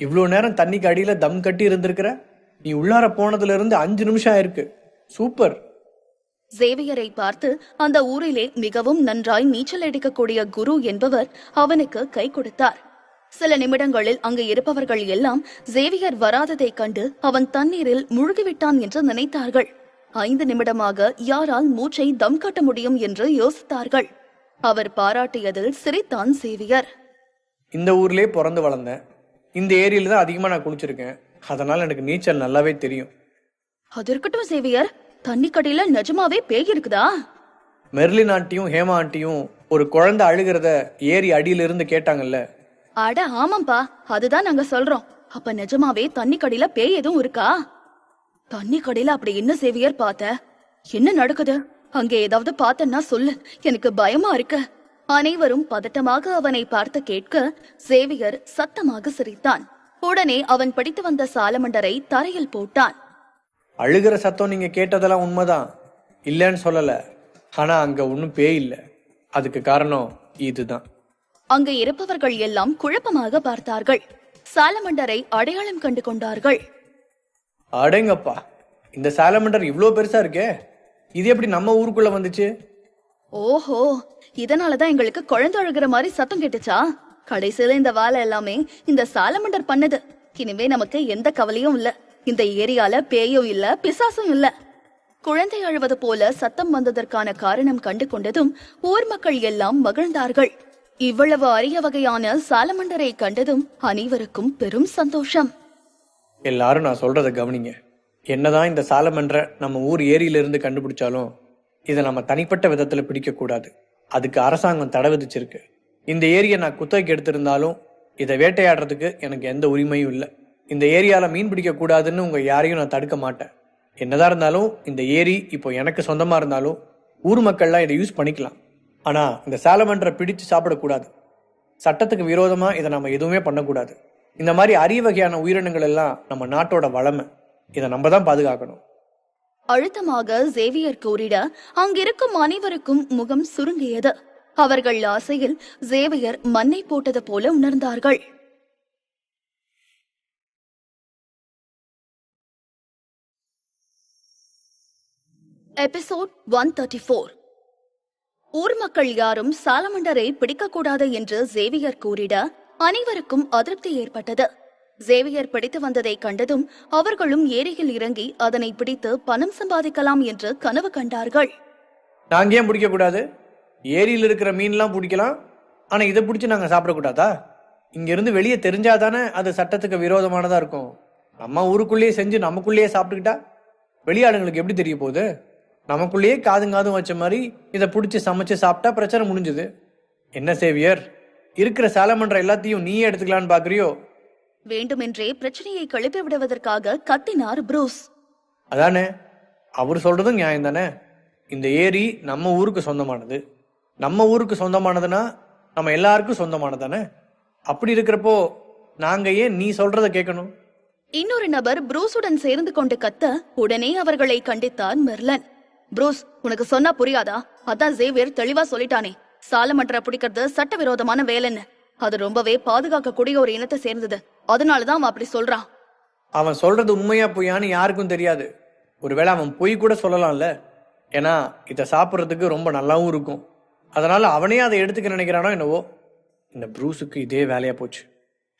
இவ்வளவு நேரம் தண்ணிக்கு அடியில தம் கட்டி இருந்திருக்கிற. நீ உள்ளார போனதுல இருந்து 5 நிமிஷம் ஆயிருக்கு. சூப்பர். சேவியரை பார்த்து அந்த ஊரிலே மிகவும் நன்றாய் நீச்சல் அடிக்கக்கூடிய குரு என்பவர் அவனுக்கு கை கொடுத்தார். சில நிமிடங்களில் அங்கு இருப்பவர்கள் எல்லாம் சேவியர் வராததைக் கண்டு அவன் தண்ணீரில் முழுகிவிட்டான் என்று நினைத்தார்கள். 5 நிமிடமாக யாரால் மூச்சை தம் கட்ட முடியும் என்று யோசித்தார்கள். அவர் பாராட்டியதில் சிரித்தான் சேவியர். இந்த ஊர்லயே பிறந்து வளர்ந்தேன். இந்த ஏரியில தான் அதிகமா நான் குளிச்சிருக்கேன். அதனால எனக்கு நீச்சல் நல்லாவே தெரியும். அது இருக்கட்டும் சேவியர், தண்ணி கடையில நிஜமாவே பேய் இருக்குதா? மெர்லின் ஆண்டியும் ஹேமா ஆண்டியும் ஒரு குழந்தை அழுகிறத ஏரி அடியில இருந்து கேட்டாங்கல்ல. அட ஆமாம்பா, அதுதான் நாங்க சொல்றோம். அப்ப நிஜமாவே தண்ணி கடையில பேய் எதுவும் இருக்கா? தண்ணி கடையில அப்படி என்ன சேவியர் பார்த்த? என்ன நடக்குது? அங்க ஏதாவது பார்த்தன்னா சொல்லு, எனக்கு பயமா இருக்கு. அனைவரும் பதட்டமாக அவனை பார்த்து கேட்க சேவியர் சத்தமாக சிரித்தான். உடனே அவன் பிடித்து வந்த சாலமண்டரை தரையில் போட்டான். அழுகிற சத்தம் நீங்க கேட்டதெல்லாம் உண்மைதான், இல்லன்னு சொல்லல. ஆனா அங்க ஒன்னும் பேய் இல்ல. அதுக்கு காரணம் இதுதான். அங்கு இருப்பவர்கள் எல்லாம் குழப்பமாக பார்த்தார்கள். சாலமண்டரை அடையாளம் கண்டு கொண்டார்கள். அடேங்கப்பா, இந்த சாலமண்டர் இவ்ளோ பெருசா இருக்கே. இது எப்படி நம்ம ஊருக்குள்ள வந்துச்சு? ஓஹோ, இதனாலதான் எங்களுக்கு குழந்தை அழுகிற மாதிரி சத்தம் கேட்டுச்சா? கடைசியில இந்த வேலை எல்லாமே இந்த சாலமண்டர் பண்ணது. இனிமே நமக்கு எந்த கவலையும் இல்ல. இந்த ஏரியால பேயும் இல்ல, பிசாசும் இல்ல. குழந்தை அழுவது போல சத்தம் வந்ததற்கான காரணம் கண்டு கொண்டதும் ஊர் மக்கள் எல்லாம் மகிழ்ந்தார்கள். இவ்வளவு அரிய வகையான சாலமண்டரை கண்டதும் அனைவருக்கும் பெரும் சந்தோஷம். எல்லாரும் நான் சொல்றத கவனிங்க. என்னதான் இந்த சாலமண்டரை நம்ம ஊர் ஏரியில இருந்து கண்டுபிடிச்சாலும் இதை நம்ம தனிப்பட்ட விதத்துல பிடிக்க கூடாது. அதுக்கு அரசாங்கம் தடை விதிச்சிருக்கு. இந்த ஏரியை நான் குத்தகைக்கு எடுத்திருந்தாலும் இதை வேட்டையாடுறதுக்கு எனக்கு எந்த உரிமையும் இல்லை. இந்த ஏரியால மீன் பிடிக்க கூடாதுன்னு உங்க யாரையும் நான் தடுக்க மாட்டேன். என்னதான் இருந்தாலும் இந்த ஏரி இப்போ எனக்கு சொந்தமா இருந்தாலும் ஊர் மக்கள்லாம் இதை யூஸ் பண்ணிக்கலாம். ஆனா இந்த சாலமண்டரை பிடிச்சு சாப்பிடக்கூடாது. சட்டத்துக்கு விரோதமா இதை நம்ம எதுவுமே பண்ணக்கூடாது. இந்த மாதிரி அரிய வகையான உயிரினங்கள் எல்லாம் நம்ம நாட்டோட வளமை. இதை நம்ம தான் பாதுகாக்கணும். அழுத்தமாக சேவியர் கூறிட அங்கிருக்கும் அனைவருக்கும் முகம் சுருங்கியது. அவர்கள் ஆசையில் சேவியர் மண்ணை போட்டது போல உணர்ந்தார்கள். எபிசோட் 134. ஊர் மக்கள் யாரும் சாலமண்டரை பிடிக்கக்கூடாது என்று சேவியர் கூறிட அனைவருக்கும் அதிருப்தி ஏற்பட்டது. சேவியர் பிடித்து வந்ததை கண்டதும் அவர்களும் ஏரியில் இறங்கி அதனை பிடித்து பணம் சம்பாதிக்கலாம் என்று கனவு கண்டார்கள். நாங்க ஏன் பிடிக்க கூடாது? ஏரியில் இருக்கிற மீன்லாம் பிடிக்கலாம். ஆனா இதை பிடிச்சு நாங்க சாப்பிடக்கூடாதா? இங்க இருந்து வெளியே தெரிஞ்சாதானே அது சட்டத்துக்கு விரோதமானதா இருக்கும். நம்ம ஊருக்குள்ளேயே செஞ்சு நமக்குள்ளேயே சாப்பிட்டுக்கிட்டா வெளியாளுங்களுக்கு எப்படி தெரிய போகுது? நமக்குள்ளேயே காதும் வச்ச மாதிரி இதை பிடிச்சி சமைச்சு சாப்பிட்டா பிரச்சனை முடிஞ்சது. என்ன சேவியர், இருக்கிற சாலமண்டரை எல்லாத்தையும் நீயே எடுத்துக்கலான்னு பாக்குறியோ? வேண்டுமென்றே பிரச்சனையை கிளப்பி விடுவதற்காக கத்தினார் ப்ரூஸ். அதானே, அவர் சொல்றதும் நியாயம் தானே. இந்த ஏரி நம்ம ஊருக்கு சொந்தமானது. நம்ம ஊருக்கு சொந்தமானதுன்னா நம்ம எல்லாருக்கும் சொந்தமானதானே. அப்படி இருக்கிறப்போ நாங்க ஏன் நீ சொல்றத கேட்கணும்? இன்னொரு நபர் ப்ரூஸுடன் சேர்ந்து கொண்டு கத்த உடனே அவர்களை கண்டித்தார் மெர்லன். ப்ரூஸ், உனக்கு சொன்னா புரியாதா? அதான் சேவியர் தெளிவா சொல்லிட்டானே, சாலமண்டரை பிடிக்கிறது சட்டவிரோதமான வேலைன்னு. அது ரொம்பவே பாதுகாக்கக்கூடிய ஒரு இனத்தை சேர்ந்தது. அதனாலதான் அவன் அப்படி சொல்றான். அவன் சொல்றது உண்மையா பொய்யான்னு யாருக்கும் தெரியாது. ஒருவேளை அவன் பொய் கூட சொல்லலாம்ல. ஏன்னா இதை சாப்பிட்றதுக்கு ரொம்ப நல்லாவும் இருக்கும். அதனால அவனே அதை எடுத்துக்க நினைக்கிறானோ என்னவோ. இந்த ப்ரூஸுக்கு இதே வேலையா போச்சு.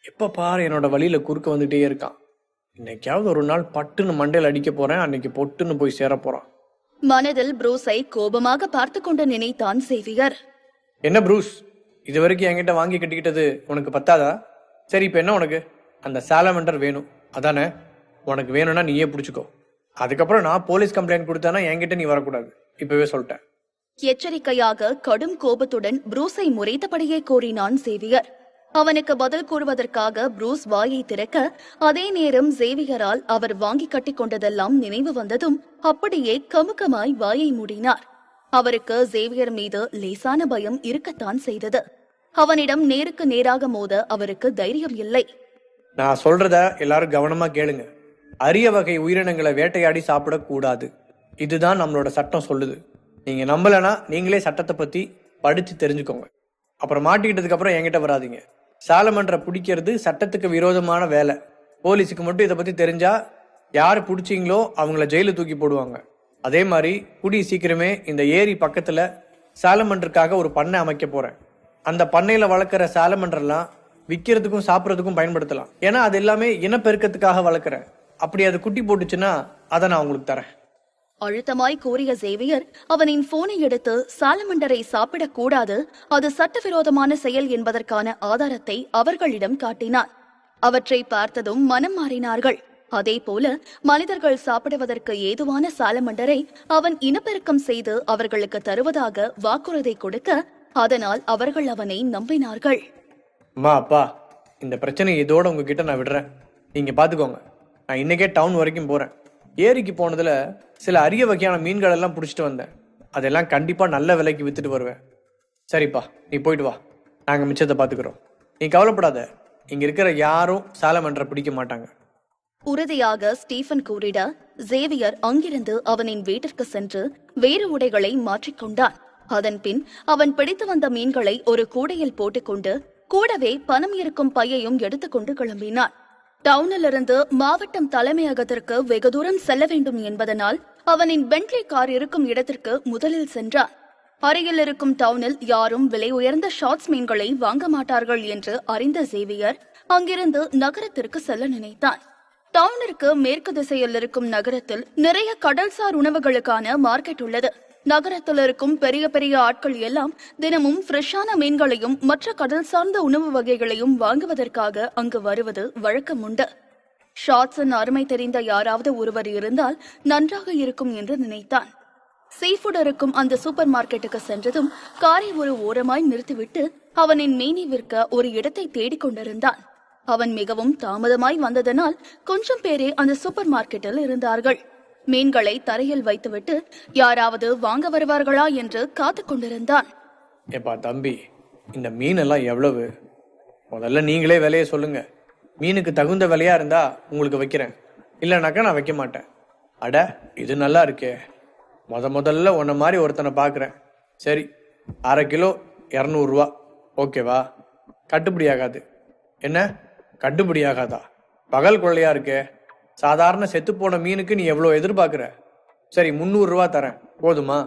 எப்ப பாரு என்னோட வழியில குறுக்க வந்துட்டே இருக்கான். இன்னைக்காவது ஒரு நாள் பட்டுன்னு மண்டையில் அடிக்க போறேன், அன்னைக்கு பொட்டுன்னு போய் சேர போறான். மனதில் ப்ரூஸை கோபமாக பார்த்து கொண்டு நினைத்தான் சேவியர். என்ன ப்ரூஸ், இது வரைக்கும் என்கிட்ட வாங்கி கட்டிக்கிட்டது உனக்கு பத்தாதா? சரி, இப்ப என்ன உனக்கு? அந்த சாலமண்டர் வேணும் அதானே? உனக்கு வேணும்னா நீயே பிடிச்சிக்கோ. அதுக்கப்புறம் நான் போலீஸ் கம்ப்ளைண்ட் கொடுத்தானா என்கிட்ட நீ வரக்கூடாது. இப்பவே சொல்லிட்டேன். எச்சரிக்கையாக கடும் கோபத்துடன் ப்ரூஸை முறைத்தபடியே கோரினான் சேவியர். அவனுக்கு பதில் கூறுவதற்காக ப்ரூஸ் வாயை திறக்க, அதே நேரம் சேவியரால் அவர் வாங்கி கட்டிக் கொண்டதெல்லாம் நினைவு வந்ததும் அப்படியே கமுக்கமாய் வாயை மூடினார். அவருக்கு சேவியர் மீது லேசான பயம் இருக்கத்தான் செய்தது. அவனிடம் நேருக்கு நேராக மோத அவருக்கு தைரியம் இல்லை. நான் சொல்றத எல்லாரும் கவனமா கேளுங்க. அரிய வகை உயிரினங்களை வேட்டையாடி சாப்பிடக்கூடாது. இதுதான் நம்மளோட சட்டம் சொல்லுது. நீங்க நம்பலனா நீங்களே சட்டத்தை பத்தி படிச்சு தெரிஞ்சுக்கோங்க. அப்புறம் மாட்டிக்கிட்டதுக்கு அப்புறம் என்கிட்ட வராதீங்க. சாலமண்டரை பிடிக்கிறது சட்டத்துக்கு விரோதமான வேலை. போலீஸுக்கு மட்டும் இதை பத்தி தெரிஞ்சா யாரு பிடிச்சிங்களோ அவங்கள ஜெயில தூக்கி போடுவாங்க. அதே மாதிரி கூடிய சீக்கிரமே இந்த ஏரி பக்கத்துல சாலமண்டருக்காக ஒரு பண்ணை அமைக்க போறேன். அந்த பண்ணையில வளர்க்குற சாலமண்டர்லாம் விற்கிறதுக்கும் சாப்பிட்றதுக்கும் பயன்படுத்தலாம். ஏன்னா அது எல்லாமே இனப்பெருக்கத்துக்காக வளர்க்குறேன். அப்படி அது குட்டி போட்டுச்சுன்னா அதை நான் உங்களுக்கு தரேன். அழுத்தமாய் கூறிய சேவியர் அவனின் போனை எடுத்து சாலமண்டரை சாப்பிடக்கூடாது, அது சட்டவிரோதமான செயல் என்பதற்கான ஆதாரத்தை அவர்களிடம் காட்டினார். அவற்றை பார்த்ததும் மனம் மாறினார்கள். அதே போல மனிதர்கள் சாப்பிடுவதற்கு ஏதுவான சாலமண்டரை அவன் இனப்பெருக்கம் செய்து அவர்களுக்கு தருவதாக வாக்குறுதி கொடுக்க, அதனால் அவர்கள் அவனை நம்பினார்கள். அம்மா, அப்பா, இந்த பிரச்சனை இதோட உங்ககிட்ட நான் விடுறேன். நீங்க பாத்துக்கோங்க. நான் இன்னைக்கே டவுன் வரைக்கும் போறேன். ஏரிக்கு போனதுல சில அரிய வகையான மீன்கள் எல்லாம் பிடிச்சிட்டு வந்தேன். அதெல்லாம் கண்டிப்பா நல்ல விலைக்கு வித்துட்டு வருவேன். சரிப்பா, நீ போயிட்டு வா. நாங்க மிச்சத்தை பாத்துக்கிறோம். நீ கவலைப்படாத. இங்க இருக்கிற யாரும் சாலமண்டரை பிடிக்க மாட்டாங்க. உறுதியாக ஸ்டீஃபன் கூறிட, சேவியர் அங்கிருந்து அவனின் வீட்டிற்கு சென்று வேறு உடைகளை மாற்றிக்கொண்டான். அதன் பின் அவன் பிடித்து வந்த மீன்களை ஒரு கூடையில் போட்டுக்கொண்டு கூடவே பணம் இருக்கும் பையையும் எடுத்துக்கொண்டு கிளம்பினான். டவுனிலிருந்து மாவட்டம் தலைமையகத்திற்கு வெகு தூரம் செல்ல வேண்டும் என்பதனால் அவனின் பென்ட்லி கார் இருக்கும் இடத்திற்கு முதலில் சென்றான். அருகில் இருக்கும் டவுனில் யாரும் விலை உயர்ந்த ஷார்ட்ஸ் மீன்களை வாங்க மாட்டார்கள் என்று அறிந்த சேவியர் அங்கிருந்து நகரத்திற்கு செல்ல நினைத்தான். டவுனிற்கு மேற்கு திசையில் இருக்கும் நகரத்தில் நிறைய கடல்சார் உணவுகளுக்கான மார்க்கெட் உள்ளது. நகரத்தில் இருக்கும் பெரிய பெரிய ஆட்கள் எல்லாம் தினமும் ஃப்ரெஷ்ஷான மீன்களையும் மற்ற கடல் சார்ந்த உணவு வகைகளையும் வாங்குவதற்காக அங்கு வருவது வழக்கம் உண்டு. ஷார்ட்ஸின் அருமை தெரிந்த யாராவது ஒருவர் இருந்தால் நன்றாக இருக்கும் என்று நினைத்தான். சீஃபுட் இருக்கும் அந்த சூப்பர் மார்க்கெட்டுக்கு சென்றதும் காரை ஒரு ஓரமாய் நிறுத்திவிட்டு அவனின் மீனை விற்க ஒரு இடத்தை தேடிக் கொண்டிருந்தான். அவன் மிகவும் தாமதமாய் வந்ததனால் கொஞ்சம் பேரே அந்த சூப்பர் மார்க்கெட்டில் இருந்தார்கள். மீன்களை தரையில் வைத்துவிட்டு யாராவது வாங்க வருவார்களா என்று காத்து கொண்டிருந்தான். ஏப்பா தம்பி, இந்த மீன் எல்லாம் எவ்வளவு? முதல்ல நீங்களே விலையை சொல்லுங்க. மீனுக்கு தகுந்த விலையா இருந்தா உங்களுக்கு வைக்கிறேன், இல்லைனாக்கா நான் வைக்க மாட்டேன். அட, இது நல்லா இருக்கே. முதல்ல உன்ன மாதிரி ஒருத்தனை பார்க்குறேன். சரி, 1/2 கிலோ 200 ரூபா. ஓகேவா? கட்டுப்படி ஆகாது. என்ன கட்டுப்படி ஆகாதா? பகல் கொள்ளையா இருக்கே. சாதாரண செத்து போன மீனுக்கு நீ எவ்வளவு எதிர்பார்க்கிற? சரி, 300 ரூபா தரேன், போதுமா?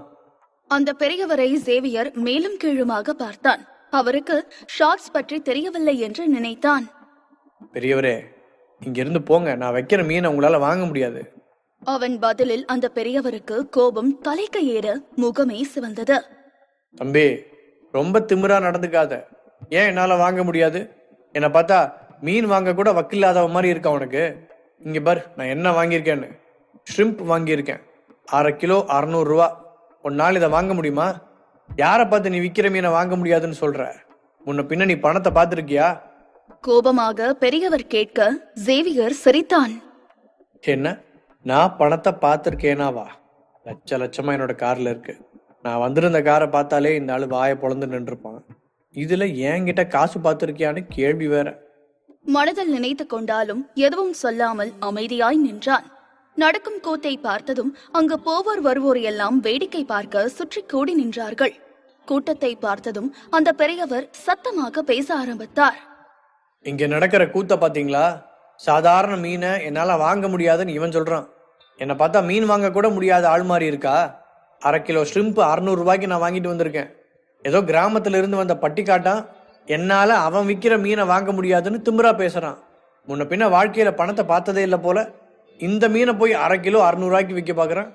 அந்த பெரியவரை சேவியர் மேலும் கீழுமாக பார்த்தான். அவருக்கு ஷார்ட்ஸ் பற்றி தெரியவில்லை என்று நினைத்தான். பெரியவரே, இங்க இருந்து போங்க. நான் வைக்கிற மீனை உங்களால வாங்க முடியாது. அவன் பதிலில் அந்த பெரியவருக்கு கோபம் தலைக்கு ஏற முகமே சிவந்தது. தம்பி, ரொம்ப திமிரா நடந்துக்காத. ஏன் என்னால வாங்க முடியாது? என்னை பார்த்தா மீன் வாங்க கூட வக்கில்லாதவ மாதிரி இருக்கா உனக்கு? இங்க பார், நான் என்ன வாங்கியிருக்கேன்னு. ஷ்ரிம்ப் வாங்கியிருக்கேன். 1/2 கிலோ 600 ரூபா. ஒரு நாள் இதை வாங்க முடியுமா? யாரை பார்த்து நீ விற்கிற மீனை வாங்க முடியாதுன்னு சொல்ற? முன்ன பின்ன நீ பணத்தை பார்த்துருக்கியா? கோபமாக பெரியவர் கேட்க சேவியர் சிரித்தான். என்ன, நான் பணத்தை பார்த்துருக்கேனாவா? லட்சமா என்னோட கார்ல இருக்கு. நான் வந்திருந்த காரை பார்த்தாலே இந்த ஆளு வாயை பொழந்து நின்றுப்பான். இதுல என்கிட்ட காசு பார்த்துருக்கியான்னு கேள்வி வேற. மனதில் நினைத்து கொண்டாலும் எதுவும் சொல்லாமல் அமைதியாய் நின்றான். நடக்கும் கூத்தை பார்த்ததும் அங்கு போவோர் வருவோர் எல்லாம் வேடிக்கை பார்க்க சுற்றி கூடி நின்றார்கள். கூட்டத்தை பார்த்ததும் அந்த பெரியவர் சத்தமாக பேச ஆரம்பித்தார். இங்க நடக்கிற கூத்த பாத்தீங்களா? சாதாரண மீனை என்னால வாங்க முடியாதுன்னு இவன் சொல்றான். என்னை பார்த்தா மீன் வாங்க கூட முடியாத ஆள் மாதிரி இருக்கா? 1/2 கிலோ ஷ்ரிம்ப் 600 ரூபாய்க்கு நான் வாங்கிட்டு வந்திருக்கேன். ஏதோ கிராமத்துல இருந்து வந்த பட்டிக்காட்டான் என்னால அவன் விற்கிற மீனை வாங்க முடியாதுன்னு திமிரா பேசுறான். முன்ன பின்ன வாழ்க்கையில பணத்தை பார்த்ததே இல்லை போல. இந்த மீனை போய் 1/2 கிலோ 600 ரூபாய்க்கு விற்க பாக்குறான்.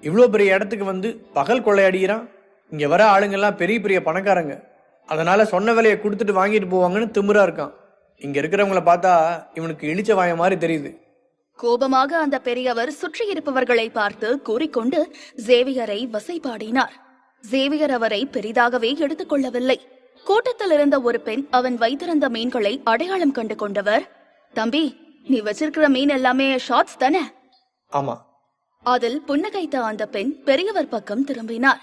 இவ்வளோ பெரிய இடத்துக்கு வந்து பகல் கொள்ளையடிக்கிறான். இங்க வர ஆளுங்கெல்லாம் பெரிய பெரிய பணக்காரங்க. அதனால சொன்ன விலையை கொடுத்துட்டு வாங்கிட்டு போவாங்கன்னு திமிரா இருக்கான். இங்க இருக்கிறவங்களை பார்த்தா இவனுக்கு இழிச்ச வாய மாதிரி தெரியுது. கோபமாக அந்த பெரியவர் சுற்றி இருப்பவர்களை பார்த்து கூறிக்கொண்டு சேவியரை வசைபாடினார். சேவியர் அவரை பெரிதாகவே எடுத்துக்கொள்ளவில்லை. கூட்டத்தில் இருந்த ஒரு பெண் அவன் வைத்திருந்த மீன்களை அடையாளம் கண்டு கொண்டவர், தம்பி, நீ வச்சிருக்கிற மீன் எல்லாமே ஷார்ட்ஸ் தானே? ஆமா. அதில் புன்னகைத்த அந்த பெண் பெரியவர் பக்கம் திரும்பினார்.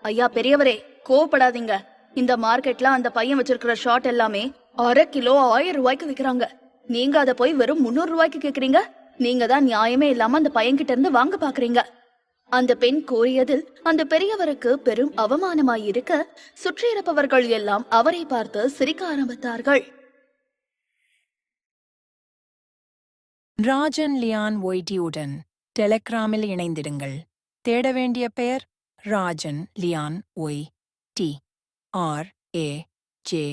ஐயா பெரியவரே, கோவப்படாதீங்க. இந்த மார்க்கெட்ல அந்த பையன் வச்சிருக்கிற ஷார்ட் எல்லாமே 1/2 கிலோ 1000 ரூபாய்க்கு விக்கிறாங்க. நீங்க அதை போய் வெறும் 300 ரூபாய்க்கு கேக்குறீங்க. நீங்க தான் நியாயமே இல்லாம அந்த பையன் கிட்ட இருந்து வாங்க பாக்குறீங்க. அந்த பெண் கூறியதில் அந்த பெரியவருக்கு பெரும் அவமானமாயிருக்க சுற்றியிருப்பவர்கள் எல்லாம் அவரை பார்த்து சிரிக்க ஆரம்பித்தார்கள். ராஜன் லியான் ஒய்டியுடன் டெலகிராமில் இணைந்திடுங்கள். தேட வேண்டிய பெயர் Rajan Leon Y T RAJANLEONYT.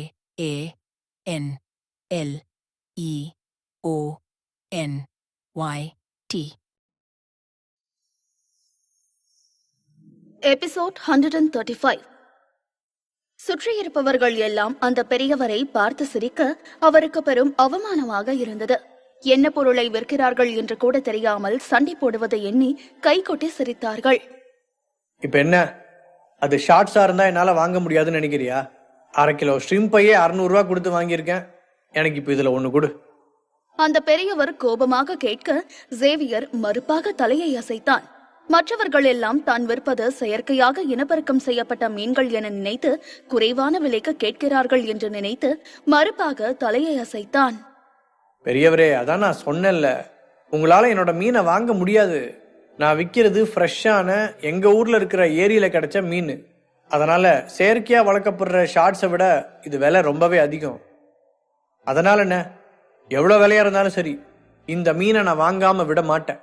Episode 135. சுற்றியிருப்பவர்கள் எல்லாம் அந்த பெரியவரை பார்த்து சிரிக்க அவருக்கு பெரும் அவமானமாக இருந்தது. என்ன பொருளை விற்கிறார்கள் என்று கூட தெரியாமல் சண்டை போடுவதை எண்ணி கைகொட்டி சிரித்தார்கள். இப்ப என்ன, அது ஷார்ட்ஸா இருந்தா என்னால வாங்க முடியாதுன்னு நினைக்கிறியா? 1/2 கிலோ ஷ்ரிம்பையே 600 ரூபாய் கொடுத்து வாங்கியிருக்கேன். எனக்கு இப்ப இதுல 1 கொடு. அந்த பெரியவர் கோபமாக கேட்க சேவியர் மறுப்பாக தலையை அசைத்தான். மற்றவர்கள் எல்லாம் தான் விற்பது செயற்கையாக இனப்பெருக்கம் செய்யப்பட்ட மீன்கள் என நினைத்து குறைவான விலைக்கு கேட்கிறார்கள் என்று நினைத்து மறுப்பாக தலையை அசைத்தான். பெரியவரே, அதான் நான் சொன்னேன்ல, உங்களால என்னோட மீனை வாங்க முடியாது. நான் விற்கிறது ஃப்ரெஷ்ஷான எங்க ஊர்ல இருக்கிற ஏரியில கிடைச்ச மீன். அதனால செயற்கையா வளர்க்கப்படுற ஷார்ட்ஸை விட இது விலை ரொம்பவே அதிகம். அதனால என்ன, எவ்வளவு விலையா இருந்தாலும் சரி, இந்த மீனை நான் வாங்காம விட மாட்டேன்.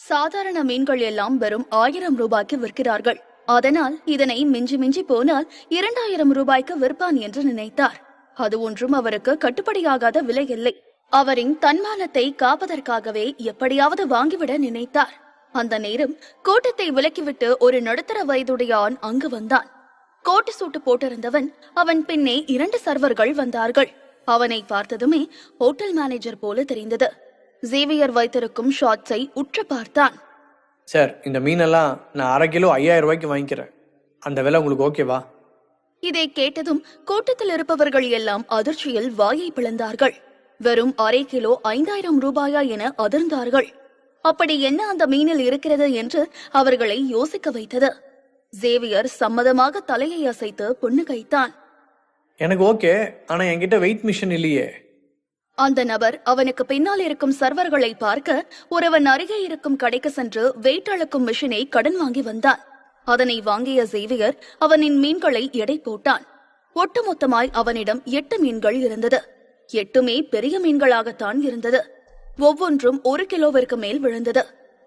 சாதாரண மீன்கள் எல்லாம் வெறும் 1000 ரூபாய்க்கு விற்கிறார்கள். அதனால் இதனை மிஞ்சி மிஞ்சி போனால் 2000 ரூபாய்க்கு விற்பான் என்று நினைத்தார். அது ஒன்றும் அவருக்கு கட்டுப்படியாகாத விலை இல்லை. அவரின் தன்மானத்தை காப்பதற்காகவே எப்படியாவது வாங்கிவிட நினைத்தார். அந்த நேரம் கோட்டத்தை விலக்கிவிட்டு ஒரு நடுத்தர வயதுடைய ஆண் அங்கு வந்தான். கோட்டு சூட்டு போட்டிருந்தவன். அவன் பின்னே 2 சர்வர்கள் வந்தார்கள். அவனை பார்த்ததுமே ஹோட்டல் மேனேஜர் போல தெரிந்தது. சேவியர் வைத்திருக்கும் ஷார்ட்ஸை உற்று பார்த்தான். சார், இந்த மீனெல்லாம் நான் 1/2 கிலோ 5000 ரூபாய்க்கு வாங்கிக்கிறேன். அந்த விலை உங்களுக்கு ஓகேவா? இதை கேட்டதும் கூட்டத்தில் இருப்பவர்கள் எல்லாம் அதிர்ச்சியில் வாயை பிளந்தார்கள். வெறும் 1/2 கிலோ 5000 ரூபாயா என அதிர்ந்தார்கள். அப்படி என்ன அந்த மீனில் இருக்கிறது என்று அவர்களை யோசிக்க வைத்தது. சேவியர் சம்மதமாக தலையை அசைத்து புன்னகைத்தான். எனக்கு ஓகே, ஆனா என்கிட்ட வெயிட் மிஷின் இல்லையே. அந்த நபர் அவனுக்கு பின்னால் இருக்கும் சர்வர்களை பார்க்க ஒருவன் அருகே இருக்கும் கடைக்கு சென்று வெயிட் அளக்கும் மிஷினை கடன் வாங்கி வந்தான். அதனை வாங்கிய சேவியர் அவனின் மீன்களை எடை போட்டான். ஒட்டுமொத்தமாய் அவனிடம் 8 மீன்கள் இருந்தது. 8மே பெரிய மீன்களாகத்தான் இருந்தது. ஒவ்வொன்றும் 1 கிலோவிற்கு மேல் விழுந்தது.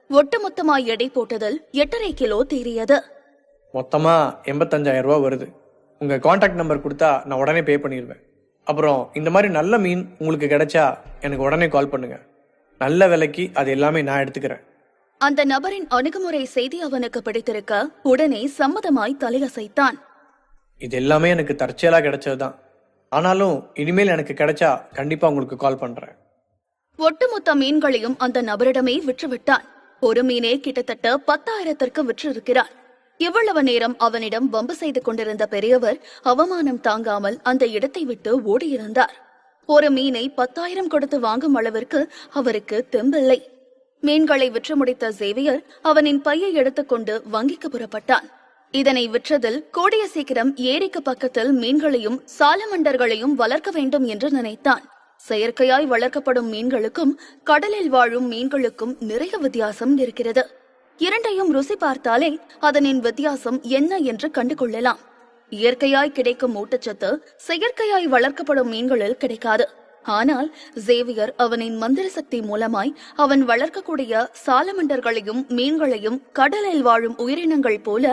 ஒட்டுமொத்தமாய் எடை போட்டதில் 8.5 கிலோ தீரியது. மொத்தமா 85,000 ரூபாய் வருது. உங்க கான்டாக்ட் நம்பர் கொடுத்தா நான் உடனே பே பண்ணிடுவேன். அப்புறம் இந்த மாதிரி நல்ல மீன் உங்களுக்கு கிடைச்சா எனக்கு உடனே கால் பண்ணுங்க. நல்ல விலைக்கு அது எல்லாமே நான் எடுத்துக்கிறேன். அந்த நபரின் அணுகுமுறை செய்தி அவனுக்கு பிடித்திருக்க உடனே சம்மதமாய் தலையசைத்தான். இது எல்லாமே எனக்கு தற்செயலா கிடைச்சதுதான். ஆனாலும் இனிமேல் எனக்கு கிடைச்சா கண்டிப்பா உங்களுக்கு கால் பண்றேன். ஒட்டுமொத்த மீன்களையும் அந்த நபரிடமே விற்றுவிட்டான். ஒரு மீனே கிட்டத்தட்ட 10,000ற்கு விற்று இருக்கிறான். இவ்வளவு நேரம் அவனிடம் வம்பு செய்து கொண்டிருந்த பெரியவர் அவமானம் தாங்காமல் அந்த இடத்தை விட்டு ஓடியிருந்தார். ஒரு மீனை 10,000 கொடுத்து வாங்கும் அளவிற்கு அவருக்கு தெம்பில்லை. மீன்களை விற்று முடித்த சேவியர் அவனின் பையை எடுத்துக்கொண்டு வங்கிக்கு புறப்பட்டான். இதனை விற்றதில் கூடிய சீக்கிரம் ஏரிக்கு பக்கத்தில் மீன்களையும் சாலமண்டர்களையும் வளர்க்க வேண்டும் என்று நினைத்தான். செயற்கையாய் வளர்க்கப்படும் மீன்களுக்கும் கடலில் வாழும் மீன்களுக்கும் நிறைய வித்தியாசம் இருக்கிறது. இரண்டையும் ருசி பார்த்தாலே அதனின் வித்தியாசம் என்ன என்று கண்டு கொள்ளலாம். இயற்கையாய் கிடைக்கும் ஊட்டச்சத்து செயற்கையாய் வளர்க்கப்படும் மீன்களில் கிடைக்காது. ஆனால் சேவியர் அவனின் மந்திர சக்தி மூலமாய் அவன் வளர்க்கக்கூடிய சாலமண்டர்களையும் மீன்களையும் கடலில் வாழும் உயிரினங்கள் போல,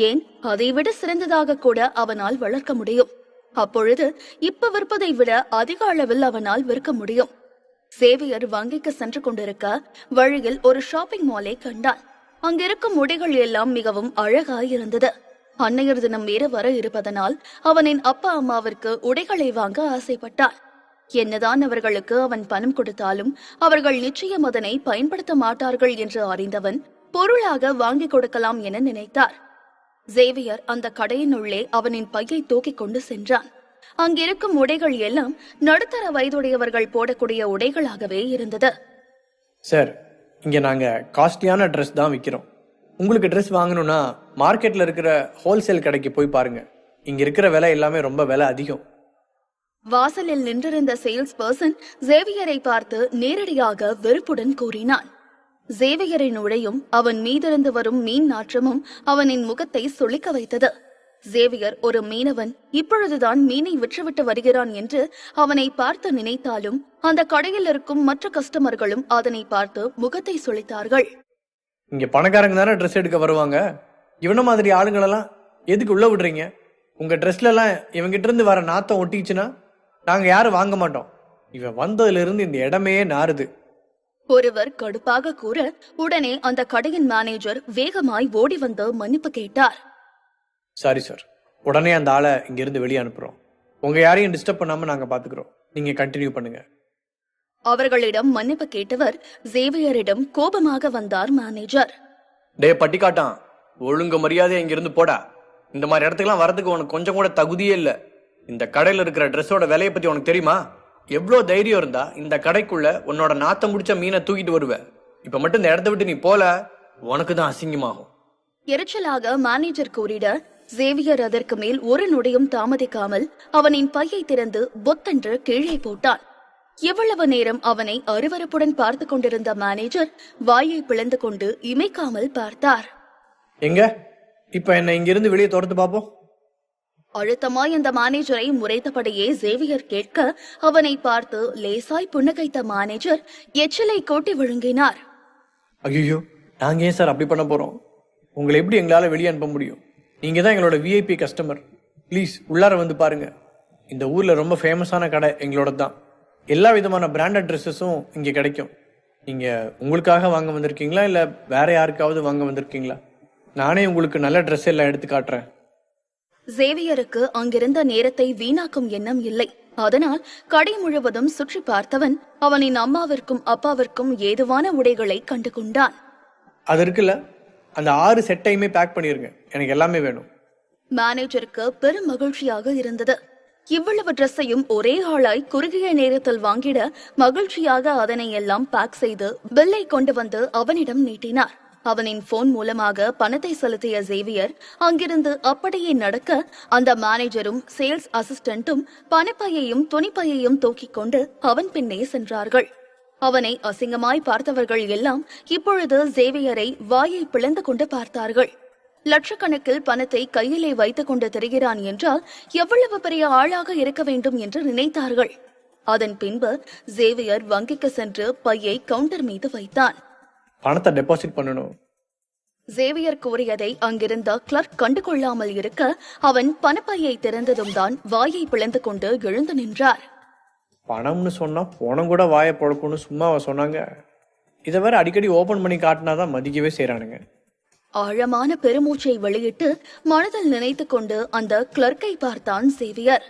ஏன் அதைவிட சிறந்ததாக கூட அவனால் வளர்க்க முடியும். அப்பொழுது இப்ப விற்பதை விட அதிக அளவில் அவனால் விற்க முடியும். சேவியர் வங்கிக்கு சென்று கொண்டிருக்க வழியில் ஒரு ஷாப்பிங் மாலை கண்டான். அங்கிருக்கும் உடைகள் எல்லாம் மிகவும் அழகாயிருந்தது. அன்னையர் தினம் வேற வர இருப்பதனால் அவனின் அப்பா அம்மாவிற்கு உடைகளை வாங்க ஆசைப்பட்டான். என்னதான் அவர்களுக்கு அவன் பணம் கொடுத்தாலும் அவர்கள் நிச்சயம் அதனை பயன்படுத்த மாட்டார்கள் என்று அறிந்தவன் பொருளாக வாங்கி கொடுக்கலாம் என நினைத்தார். சேவியர் அந்த கடையினுள்ளே அவனின் பையை தூக்கிக் கொண்டு சென்றான். அங்கிருக்கும் உடைகள் எல்லாம் நடுத்தர வயதுடையவர்கள் போடக்கூடிய உடைகளாகவே இருந்தது. சார், இங்க நாங்க காஸ்ட்லியான ட்ரெஸ் தான் விற்கிறோம். உங்களுக்கு ட்ரெஸ் வாங்கணும்னா மார்க்கெட்ல இருக்கிற ஹோல்சேல் கடைக்கு போய் பாருங்க. இங்க இருக்கிற விலை எல்லாமே ரொம்ப விலை அதிகம். வாசலில் நின்றிருந்த சேல்ஸ் பர்சன் சேவியரை பார்த்து நேரடியாக வெறுப்புடன் கூறினான். சேவியரின் உடையும் அவன் மீதிருந்து வரும் மீன் நாற்றமும் அவனின் முகத்தை சுளிக்க வைத்தது. சேவியர் ஒரு மீனவன், இப்பொழுதுதான் மீனை விற்றுவிட்டு வருகிறான் என்று அவனை பார்த்து நினைத்தாலும் அந்த கடையில் இருக்கும் மற்ற கஸ்டமர்களும் அதனை பார்த்து முகத்தை சுளித்தார்கள். இங்க பணக்காரங்க தானே ட்ரெஸ் எடுக்க வருவாங்க. இவன மாதிரி ஆளுங்களெல்லாம் எதுக்கு உள்ள விடுறீங்க? உங்க ட்ரெஸ்ல எல்லாம் இவங்கிட்ட இருந்து வர நாத்தம் ஒட்டிச்சுன்னா நாங்க யாரும் வாங்க மாட்டோம். இவன் வந்ததுல இருந்து இந்த இடமே நாறுது. ஒருவர் கடுப்பாக கூற, உடனே அந்த கடையின் மேனேஜர் வேகமாய் ஓடி வந்து மன்னிப்பு கேட்டார். சாரி சார், உடனே அந்த ஆளை இங்க இருந்து வெளியே அனுப்புறோம். உங்க யாரையும் டிஸ்டர்ப் பண்ணாம நாங்க பாத்துக்கிறோம். நீங்க கண்டினியூ பண்ணுங்க. அவர்களிடம் மன்னிப்பு கேட்டவர் சேவியரிடம் கோபமாக வந்தார் மேனேஜர். டே பட்டிக்காட்டான், ஒழுங்கு மரியாதை இங்க இருந்து போடா. இந்த மாதிரி இடத்துக்குலாம் வரதுக்கு உனக்கு கொஞ்சம் கூட தகுதியே இல்ல. இந்த கடையில இருக்கிற ட்ரெஸ்ஸோட விலையை பத்தி உனக்கு தெரியுமா? எவ்வளவு தைரியம் இருந்தா இந்த கடைக்குள்ள உன்னோட நாத்தம் முடிச்ச மீனை தூக்கிட்டு வருவ. இப்ப மட்டும் இந்த இடத்த விட்டு நீ போல, உனக்கு தான் அசிங்கமாகும். எரிச்சலாக மேனேஜர் கூறிட, சேவியர் அதற்கு மேல் ஒரு நொடியும் தாமதிக்காமல் அவனின் பையை திறந்து பொத்தென்று கீழே போட்டான். எவ்வளவு நேரம் அவனை அருவருப்புடன் பார்த்து கொண்டிருந்த மேனேஜர் வாயை பிளந்து கொண்டு இமைக்காமல் பார்த்தார். எங்க இப்ப என்ன இங்க இருந்து வெளியே தோர்த்து பாப்போம். அழுத்தமாய் அந்த மேனேஜரை முறைத்தபடியே சேவியர் கேட்க, அவனை பார்த்து லேசாய் புன்னகைத்த மேனேஜர் எச்சிலை கோட்டி விழுங்கினார். ஐயோ, நாங்க ஏன் சார் அப்படி பண்ண போறோம்? உங்களை எப்படி எங்களால வெளியே அனுப்ப முடியும்? நீங்க தான் எங்களோட விஐபி கஸ்டமர். ப்ளீஸ் உள்ளார வந்து பாருங்க. இந்த ஊர்ல ரொம்ப ஃபேமஸான கடை எங்களோட தான். எல்லா விதமான பிராண்டட் ட்ரெஸ்ஸஸும் இங்க கிடைக்கும். நீங்க உங்களுக்காக வாங்க வந்திருக்கீங்களா இல்ல வேற யாருக்காவது வாங்க வந்திருக்கீங்களா? நானே உங்களுக்கு நல்ல ட்ரெஸ் எல்லாம் எடுத்து காட்டுறேன். சேவியருக்கு அங்கிருந்த நேரத்தை வீணாக்கும் எண்ணம் இல்லை. அதனால் கடை முழுவதும் சுற்றி பார்த்தவன் அவனின் அம்மாவிற்கும் அப்பாவிற்கும் ஏதுவான உடைகளை கண்டு கொண்டான். அது இருக்குல்ல, அந்த 6 செட்டையுமே பேக் பண்ணிருங்க. எனக்கு எல்லாமே வேணும். மேனேஜருக்கு பெரும் மகிழ்ச்சியாக இருந்தது. இவ்வளவு ட்ரெஸ்ஸையும் ஒரே ஆளாய் குறுகிய நேரத்தில் வாங்கிட மகிழ்ச்சியாக அதனை எல்லாம் பேக் செய்து பில்லை கொண்டு வந்து அவனிடம் நீட்டினார். அவனின் போன் மூலமாக பணத்தை செலுத்திய சேவியர் அங்கிருந்து அப்படியே நடக்க, அந்த மேனேஜரும் சேல்ஸ் அசிஸ்டன்டும் பணப்பையையும் துணிப்பையையும் தூக்கிக் கொண்டு அவன் பின்னே சென்றார்கள். அவனை அசிங்கமாய் பார்த்தவர்கள் எல்லாம் இப்பொழுது சேவியரை வாயை பிளந்து கொண்டு பார்த்தார்கள். லட்சக்கணக்கில் பணத்தை கையிலே வைத்துக் கொண்டு திரிகிறான் என்றால் எவ்வளவு பெரிய ஆளாக இருக்க வேண்டும் என்று நினைத்தார்கள். அதன் பின்பு சேவியர் வங்கிக்கு சென்று பையை கவுண்டர் மீது வைத்தான். பணத்தை டெபாசிட் பண்ணணும். சேவியர் கூறியதை அங்கிருந்த கிளர்க் கண்டுகொள்ளாமல் இருக்க, அவன் பணப்பையை திறந்ததும் தான் வாயை பிளந்து கொண்டு எழுந்து நின்றார். பணம்னு சொன்னா போனம் கூட வாயை பொழக்கும்னு சும்மாவா சொன்னாங்க? இதை வேற அடிக்கடி ஓபன் பண்ணி காட்டினாதான் மதிக்கவே செய்யறானுங்க. ஆழமான பெருமூச்சை வெளியிட்டு மனதில் நினைத்து கொண்டு அந்த கிளர்க்கை பார்த்தான் சேவியர்.